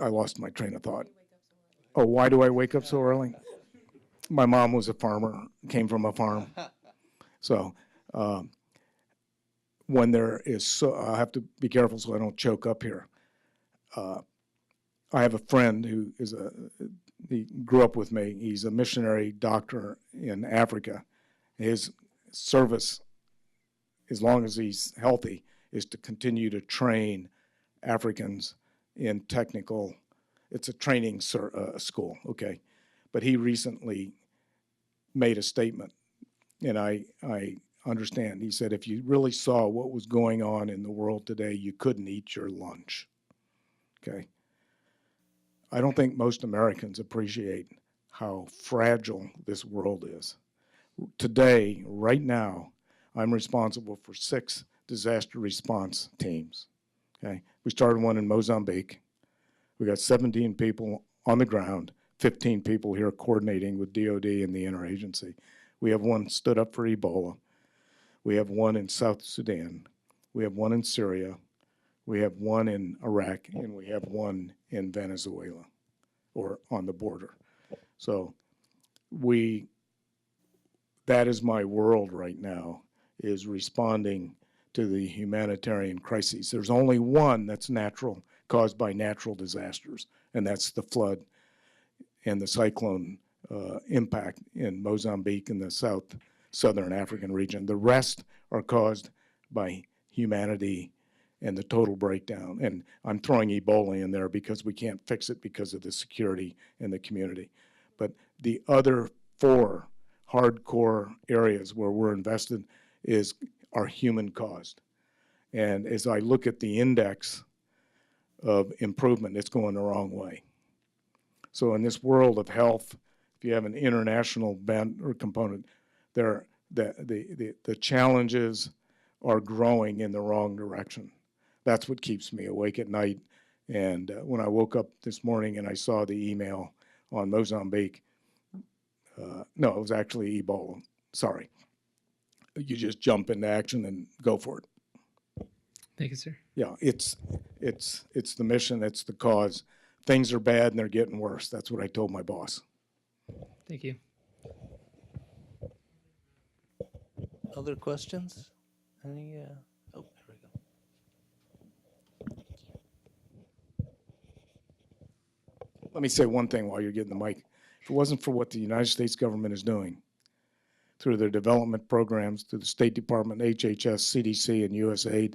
I lost my train of thought. Oh, why do I wake up so early? My mom was a farmer, came from a farm. So when there is, I have to be careful so I don't choke up here. I have a friend who he grew up with me. He's a missionary doctor in Africa. His service, as long as he's healthy, is to continue to train Africans in technical, it's a training school, okay? But he recently made a statement, and I understand. He said, if you really saw what was going on in the world today, you couldn't eat your lunch, okay? I don't think most Americans appreciate how fragile this world is. Today, right now, I'm responsible for 6 disaster response teams, okay? We started one in Mozambique. We got 17 people on the ground, 15 people here coordinating with DOD and the interagency. We have one stood up for Ebola. We have one in South Sudan. We have one in Syria. We have one in Iraq, and we have one in Venezuela, or on the border. So that is my world right now, is responding to the humanitarian crises. There's only one that's natural, caused by natural disasters, and that's the flood and the cyclone impact in Mozambique and the southern African region. The rest are caused by humanity and the total breakdown. And I'm throwing Ebola in there because we can't fix it because of the security in the community. But the other 4 hardcore areas where we're invested are human caused. And as I look at the index of improvement, it's going the wrong way. So in this world of health, if you have an international bent or component, the challenges are growing in the wrong direction. That's what keeps me awake at night. And when I woke up this morning and I saw the email on Mozambique, no, it was actually Ebola, sorry. You just jump into action and go for it. Thank you, sir. Yeah, it's the mission, it's the cause. Things are bad and they're getting worse. That's what I told my boss. Thank you. Other questions? Any? Oh, there we go. Let me say one thing while you're getting the mic. If it wasn't for what the United States government is doing through their development programs, through the State Department, HHS, CDC, and USAID,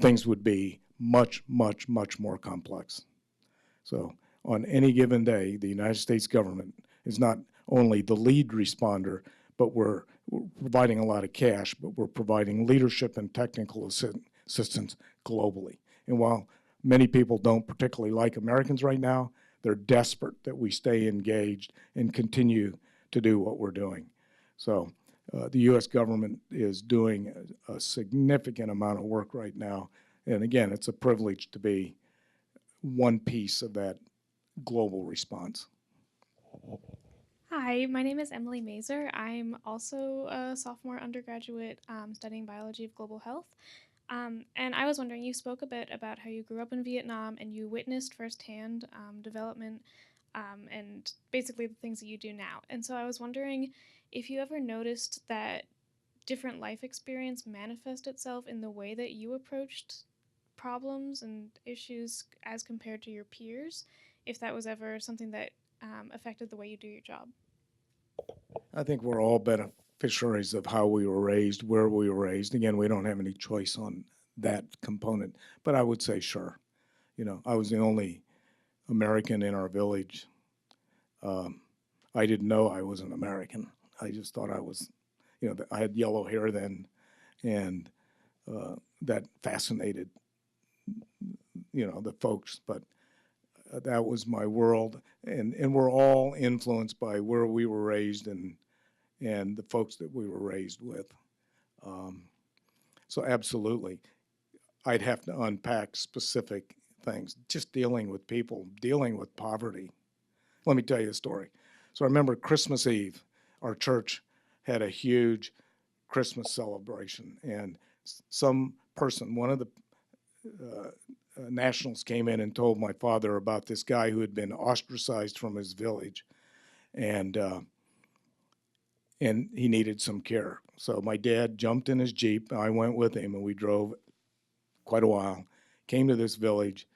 things would be much, much, much more complex. So on any given day, the United States government is not only the lead responder, but we're providing a lot of cash, but we're providing leadership and technical assistance globally. And while many people don't particularly like Americans right now, they're desperate that we stay engaged and continue to do what we're doing. So the U.S. government is doing a significant amount of work right now. And again, it's a privilege to be one piece of that global response. Hi, my name is Emily Mazer. I'm also a sophomore undergraduate studying biology of global health. And I was wondering, you spoke a bit about how you grew up in Vietnam and you witnessed firsthand development and basically the things that you do now. And so I was wondering if you ever noticed that different life experience manifest itself in the way that you approached problems and issues as compared to your peers, if that was ever something that affected the way you do your job. I think we're all beneficiaries of how we were raised, where we were raised. Again, we don't have any choice on that component, but I would say sure. You know, I was the only American in our village. I didn't know I was an American. I just thought I was, you know, I had yellow hair then, and that fascinated, you know, the folks, but that was my world, and we're all influenced by where we were raised and the folks that we were raised with. So absolutely, I'd have to unpack specific things, just dealing with people, dealing with poverty. Let me tell you a story. So I remember Christmas Eve, our church had a huge Christmas celebration, and some person, one of the nationals came in and told my father about this guy who had been ostracized from his village, and he needed some care. So my dad jumped in his Jeep, I went with him, and we drove quite a while, came to this village,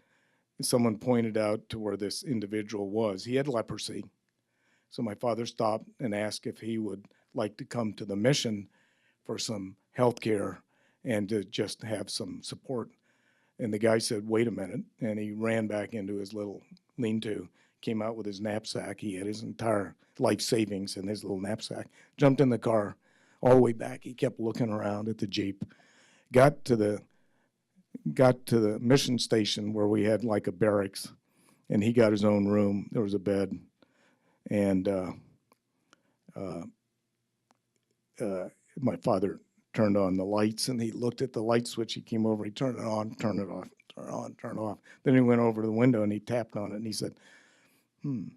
and someone pointed out to where this individual was. He had leprosy. So my father stopped and asked if he would like to come to the mission for some health care and to just have some support. And the guy said, wait a minute, and he ran back into his little lean-to, came out with his knapsack. He had his entire life savings in his little knapsack, jumped in the car all the way back. He kept looking around at the Jeep, got to the mission station where we had like a barracks, and he got his own room. There was a bed, and my father turned on the lights, and he looked at the light switch. He came over, he turned it on, turned it off, turn it on, turn it off. Then he went over to the window and he tapped on it and he said, And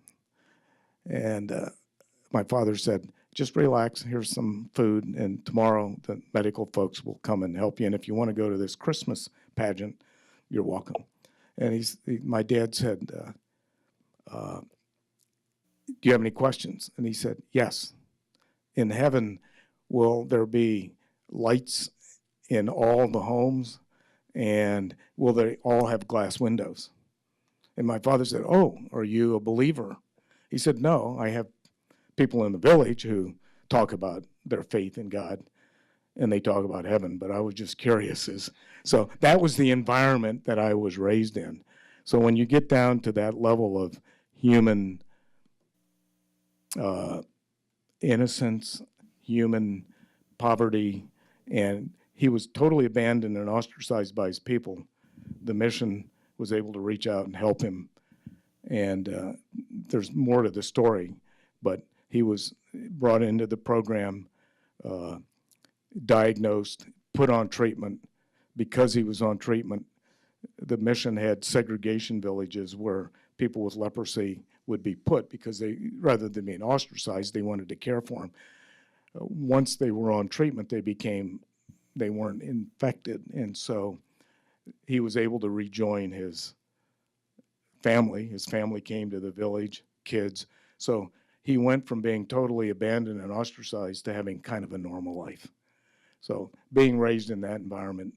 my father said, just relax, here's some food, and tomorrow the medical folks will come and help you. And if you want to go to this Christmas pageant, you're welcome. And my dad said, do you have any questions? And he said, yes. In heaven, will there be lights in all the homes, and will they all have glass windows? And my father said, oh, are you a believer? He said, no, I have people in the village who talk about their faith in God, and they talk about heaven, but I was just curious. So that was the environment that I was raised in. So when you get down to that level of human innocence, human poverty, and he was totally abandoned and ostracized by his people, the mission was able to reach out and help him. And there's more to the story, but he was brought into the program, diagnosed, put on treatment. Because he was on treatment, the mission had segregation villages where people with leprosy would be put, because they, rather than being ostracized, they wanted to care for them. Once they were on treatment, they weren't infected. And so he was able to rejoin his family. His family came to the village, kids. So he went from being totally abandoned and ostracized to having kind of a normal life. So being raised in that environment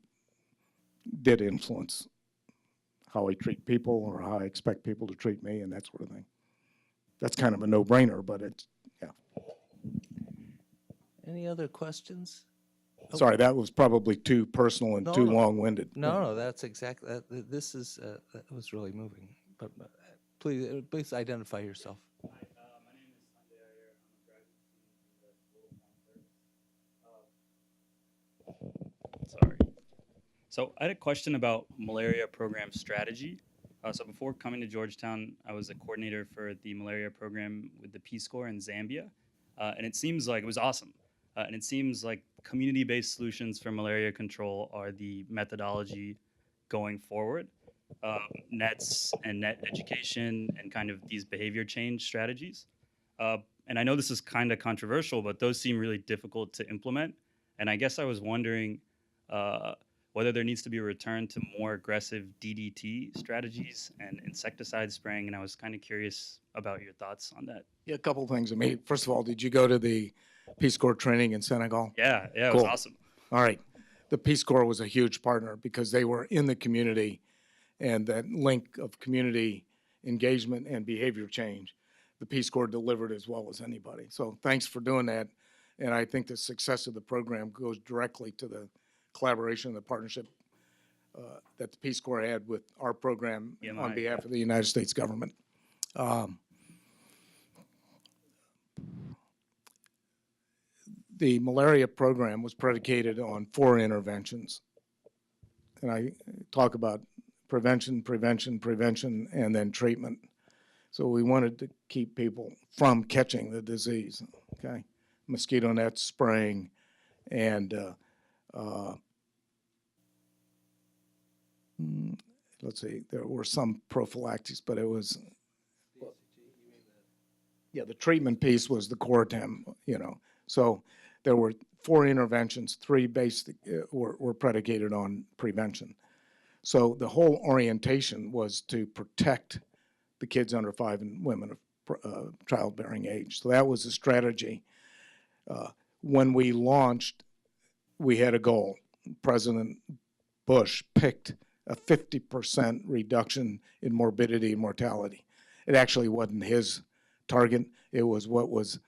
did influence how I treat people or how I expect people to treat me and that sort of thing. That's kind of a no-brainer, but it's, yeah. Any other questions? Sorry, that was probably too personal and No, too no. long-winded. No, that's exactly, this is, that was really moving. But please identify yourself. Sorry. So I had a question about malaria program strategy. So before coming to Georgetown, I was a coordinator for the malaria program with the Peace Corps in Zambia. And it seems like it was awesome. And it seems like community-based solutions for malaria control are the methodology going forward. Nets and net education and kind of these behavior change strategies. And I know this is kind of controversial, but those seem really difficult to implement. And I guess I was wondering whether there needs to be a return to more aggressive DDT strategies and insecticide spraying. And I was kind of curious about your thoughts on that. Yeah, a couple things. I mean, first of all, did you go to the Peace Corps training in Senegal? Yeah, it Cool. was awesome. All right. The Peace Corps was a huge partner because they were in the community, and that link of community engagement and behavior change, the Peace Corps delivered as well as anybody. So thanks for doing that. And I think the success of the program goes directly to the collaboration and the partnership that the Peace Corps had with our program on behalf of the United States government. The malaria program was predicated on 4 interventions. And I talk about prevention, prevention, prevention, and then treatment. So we wanted to keep people from catching the disease, okay? Mosquito nets, spraying, and let's see, there were some prophylactics, but it was, yeah, the treatment piece was the core term, you know. So there were 4 interventions, 3 basic were predicated on prevention. So the whole orientation was to protect the kids under 5 and women of childbearing age. So that was the strategy. When we launched, we had a goal. President Bush picked a 50% reduction in morbidity and mortality. It actually wasn't his target. It was what was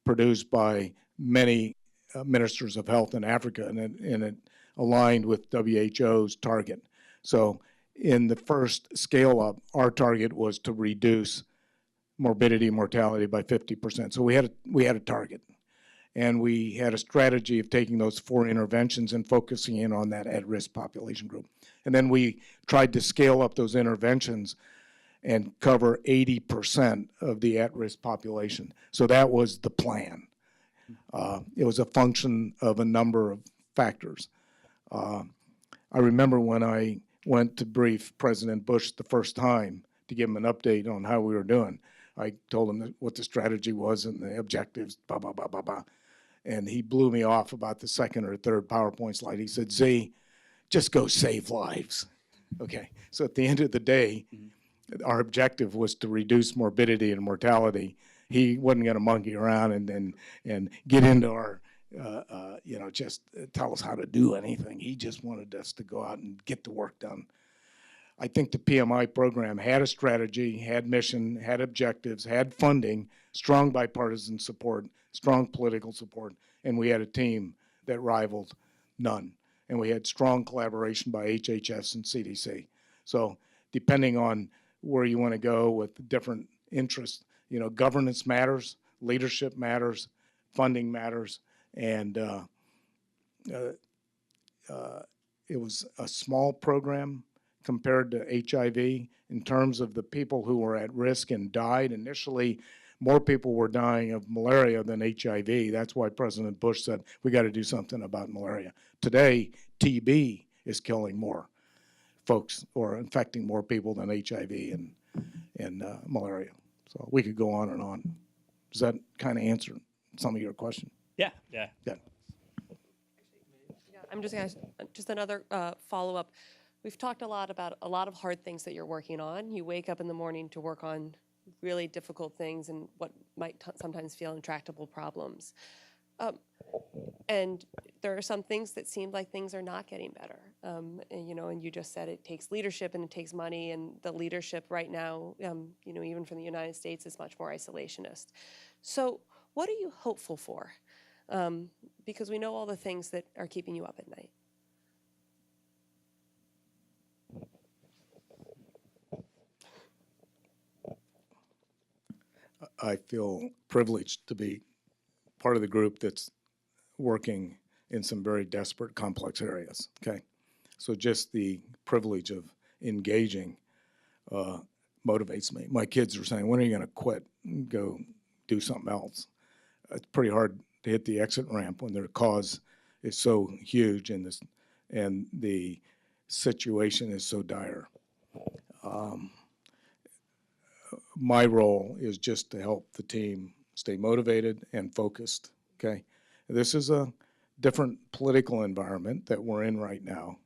produced by many ministers of health in Africa, and it aligned with WHO's target. So in the first scale up, our target was to reduce morbidity and mortality by 50%. So we had a target. And we had a strategy of taking those 4 interventions and focusing in on that at-risk population group. And then we tried to scale up those interventions and cover 80% of the at-risk population. So that was the plan. It was a function of a number of factors. I remember when I went to brief President Bush the first time to give him an update on how we were doing. I told him what the strategy was and the objectives, blah, blah, blah, blah, blah. And he blew me off about the second or third PowerPoint slide. He said, Z, just go save lives. Okay, so at the end of the day, our objective was to reduce morbidity and mortality. He wasn't going to monkey around and get into our, just tell us how to do anything. He just wanted us to go out and get the work done. I think the PMI program had a strategy, had mission, had objectives, had funding, strong bipartisan support, strong political support, and we had a team that rivaled none. And we had strong collaboration by HHS and CDC. So depending on where you want to go with different interests, governance matters, leadership matters, funding matters, and it was a small program compared to HIV in terms of the people who were at risk and died. Initially, more people were dying of malaria than HIV. That's why President Bush said, we got to do something about malaria. Today, TB is killing more folks or infecting more people than HIV and malaria. So we could go on and on. Does that kind of answer some of your question? Yeah. I'm just going to just another follow-up. we've talked a lot about a lot of hard things that you're working on. You wake up in the morning to work on really difficult things and what might sometimes feel intractable problems. And there are some things that seem like things are not getting better. And, you know, and you just said it takes leadership and it takes money, and the leadership right now, you know, even from the United States, is much more isolationist. So what are you hopeful for? Because we know all the things that are keeping you up at night. I feel privileged to be part of the group that's working in some very desperate, complex areas, So just the privilege of engaging motivates me. My kids are saying, when are you going to quit and go do something else? It's pretty hard to hit the exit ramp when their cause is so huge and the situation is so dire. My role is just to help the team stay motivated and focused, This is a different political environment that we're in right now,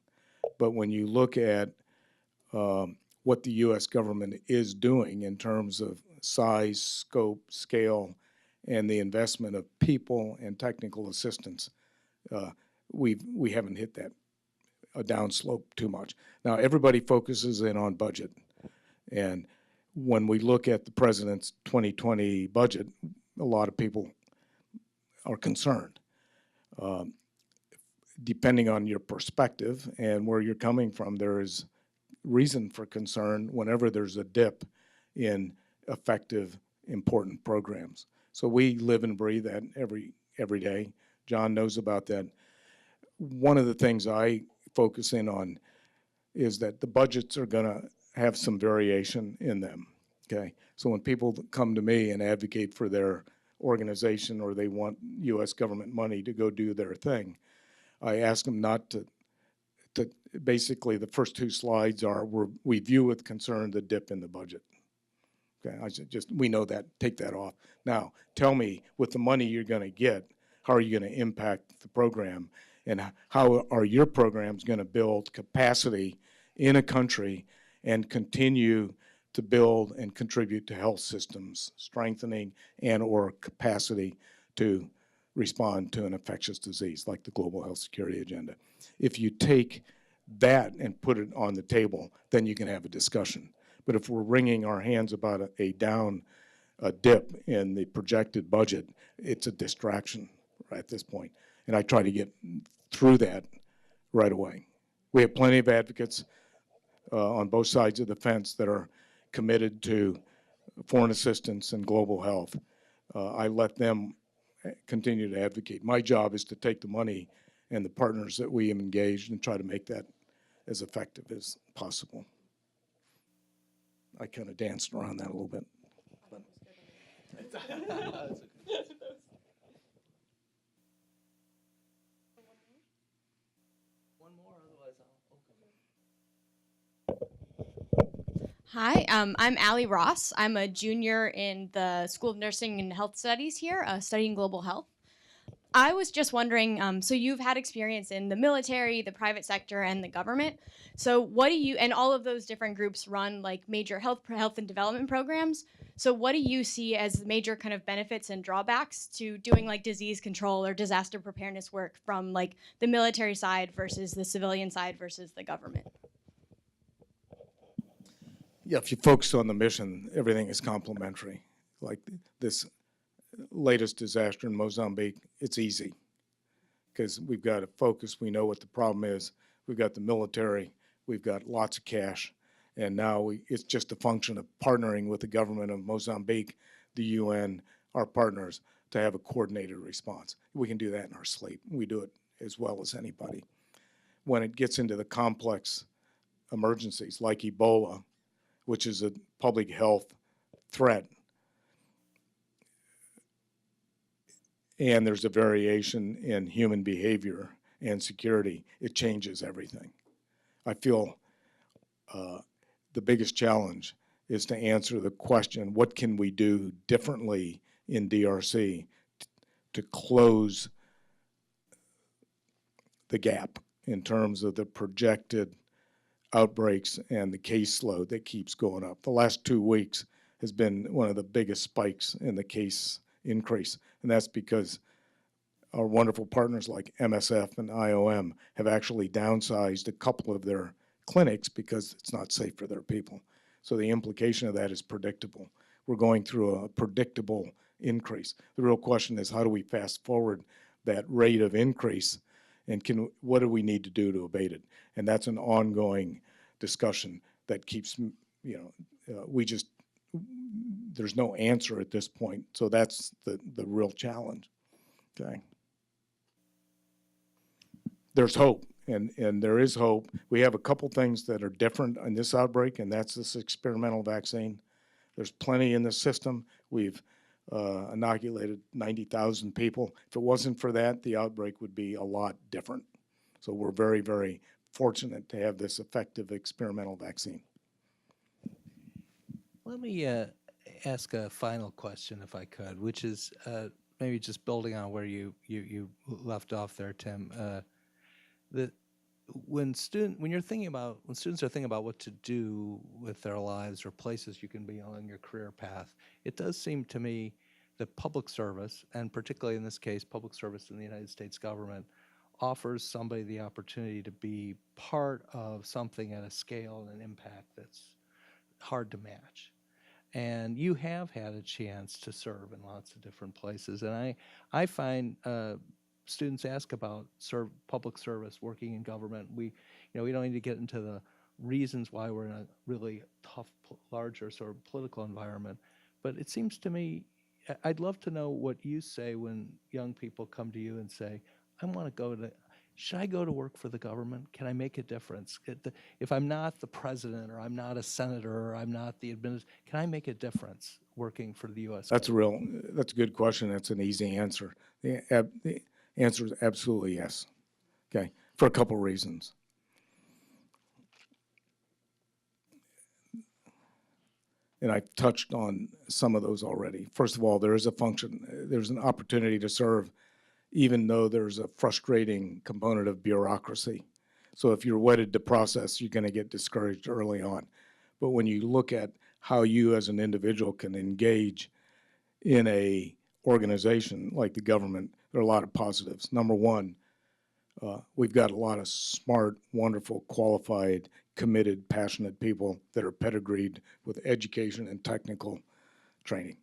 but when you look at what the U.S. government is doing in terms of size, scope, scale, and the investment of people and technical assistance, we haven't hit that a downslope too much. Now, everybody focuses in on budget, and when we look at the president's 2020 budget, a lot of people are concerned. Depending on your perspective and where you're coming from, there is reason for concern whenever there's a dip in effective, important programs. So we live and breathe that every day. John knows about that. One of the things I focus in on is that the budgets are going to have some variation in them, So when people come to me and advocate for their organization or they want U.S. government money to go do their thing, I ask them not to basically the first two slides are we view with concern the dip in the budget. We know that, take that off. Now, tell me, with the money you're going to get, how are you going to impact the program, and how are your programs going to build capacity in a country and continue to build and contribute to health systems, strengthening and or capacity to respond to an infectious disease like the global health security agenda. If you take that and put it on the table, then you can have a discussion. But if we're wringing our hands about a dip in the projected budget, it's a distraction at this point. And I try to get through that right away. We have plenty of advocates on both sides of the fence that are committed to foreign assistance and global health. I let them continue to advocate. My job is to take the money and the partners that we have engaged and try to make that as effective as possible. I kind of danced around that a little bit. Hi, I'm Allie Ross. I'm a junior in the School of Nursing and Health Studies here, studying global health. I was just wondering, so you've had experience in the military, the private sector, and the government. So what do you, and all of those different groups run like major health and development programs. So what do you see as the major kind of benefits and drawbacks to doing like disease control or disaster preparedness work from like the military side versus the civilian side versus the government? Yeah, if you focus on the mission, everything is complementary. Like this latest disaster in Mozambique, it's easy because we've got to focus. We know what the problem is. We've got the military. We've got lots of cash. And now it's just a function of partnering with the government of Mozambique, the UN, our partners, to have a coordinated response. We can do that in our sleep. We do it as well as anybody. When it gets into the complex emergencies like Ebola, which is a public health threat, and there's a variation in human behavior and security, it changes everything. I feel the biggest challenge is to answer the question, what can we do differently in DRC to close the gap in terms of the projected outbreaks and the caseload that keeps going up. The last 2 weeks has been one of the biggest spikes in the case increase, and that's because our wonderful partners like MSF and IOM have actually downsized a couple of their clinics because it's not safe for their people. So the implication of that is predictable. We're going through a predictable increase. The real question is, how do we fast forward that rate of increase, and what do we need to do to abate it? And that's an ongoing discussion that keeps, there's no answer at this point. So that's the real challenge, okay? There's hope, and there is hope. We have a couple things that are different in this outbreak, and that's this experimental vaccine. There's plenty in the system. We've inoculated 90,000 people. If it wasn't for that, the outbreak would be a lot different. So we're very, very fortunate to have this effective experimental vaccine. Let me ask a final question, if I could, which is maybe just building on where you left off there, Tim. When students are thinking about what to do with their lives or places you can be on your career path, it does seem to me that public service, and particularly in this case, public service in the United States government, offers somebody the opportunity to be part of something at a scale and an impact that's hard to match. And you have had a chance to serve in lots of different places, and I find students ask about public service, working in government. We don't need to get into the reasons why we're in a really tough, larger sort of political environment, but it seems to me, I'd love to know what you say when young people come to you and say, should I go to work for the government? Can I make a difference? If I'm not the president, or I'm not a senator, or I'm not the administrator, can I make a difference working for the U.S. That's a good question. That's an easy answer. The answer is absolutely yes, okay, for a couple reasons. And I've touched on some of those already. First of all, there is a function, there's an opportunity to serve, even though there's a frustrating component of bureaucracy. So if you're wedded to process, you're going to get discouraged early on. But when you look at how you as an individual can engage in a organization like the government, there are a lot of positives. Number one, we've got a lot of smart, wonderful, qualified, committed, passionate people that are pedigreed with education and technical training.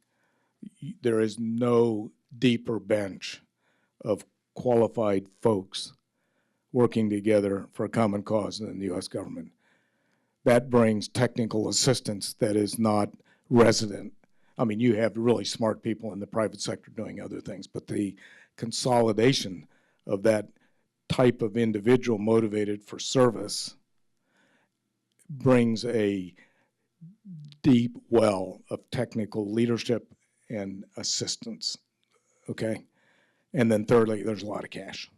There is no deeper bench of qualified folks working together for a common cause than the U.S. government. That brings technical assistance that is not resident. I mean, you have really smart people in the private sector doing other things, but the consolidation of that type of individual motivated for service brings a deep well of technical leadership and assistance, okay? And then thirdly, there's a lot of cash,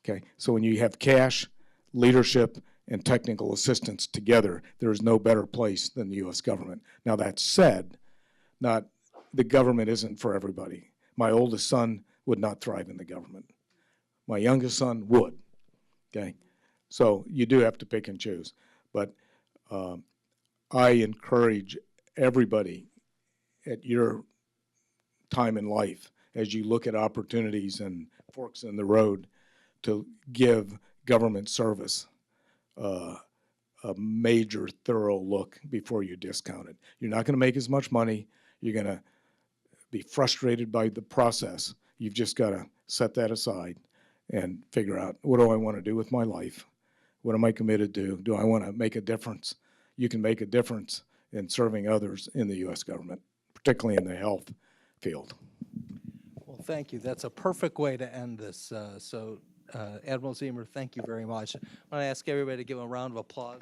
okay? So when you have cash, leadership, and technical assistance together, there is no better place than the U.S. government. Now that said, the government isn't for everybody. My oldest son would not thrive in the government. My youngest son would, okay? So you do have to pick and choose. But I encourage everybody at your time in life, as you look at opportunities and forks in the road, to give government service a major, thorough look before you discount it. You're not going to make as much money. You're going to be frustrated by the process. You've just got to set that aside and figure out, what do I want to do with my life? What am I committed to? Do I want to make a difference? You can make a difference in serving others in the U.S. government, particularly in the health field. Well, thank you. That's a perfect way to end this. Admiral Ziemer, thank you very much. I want to ask everybody to give him a round of applause.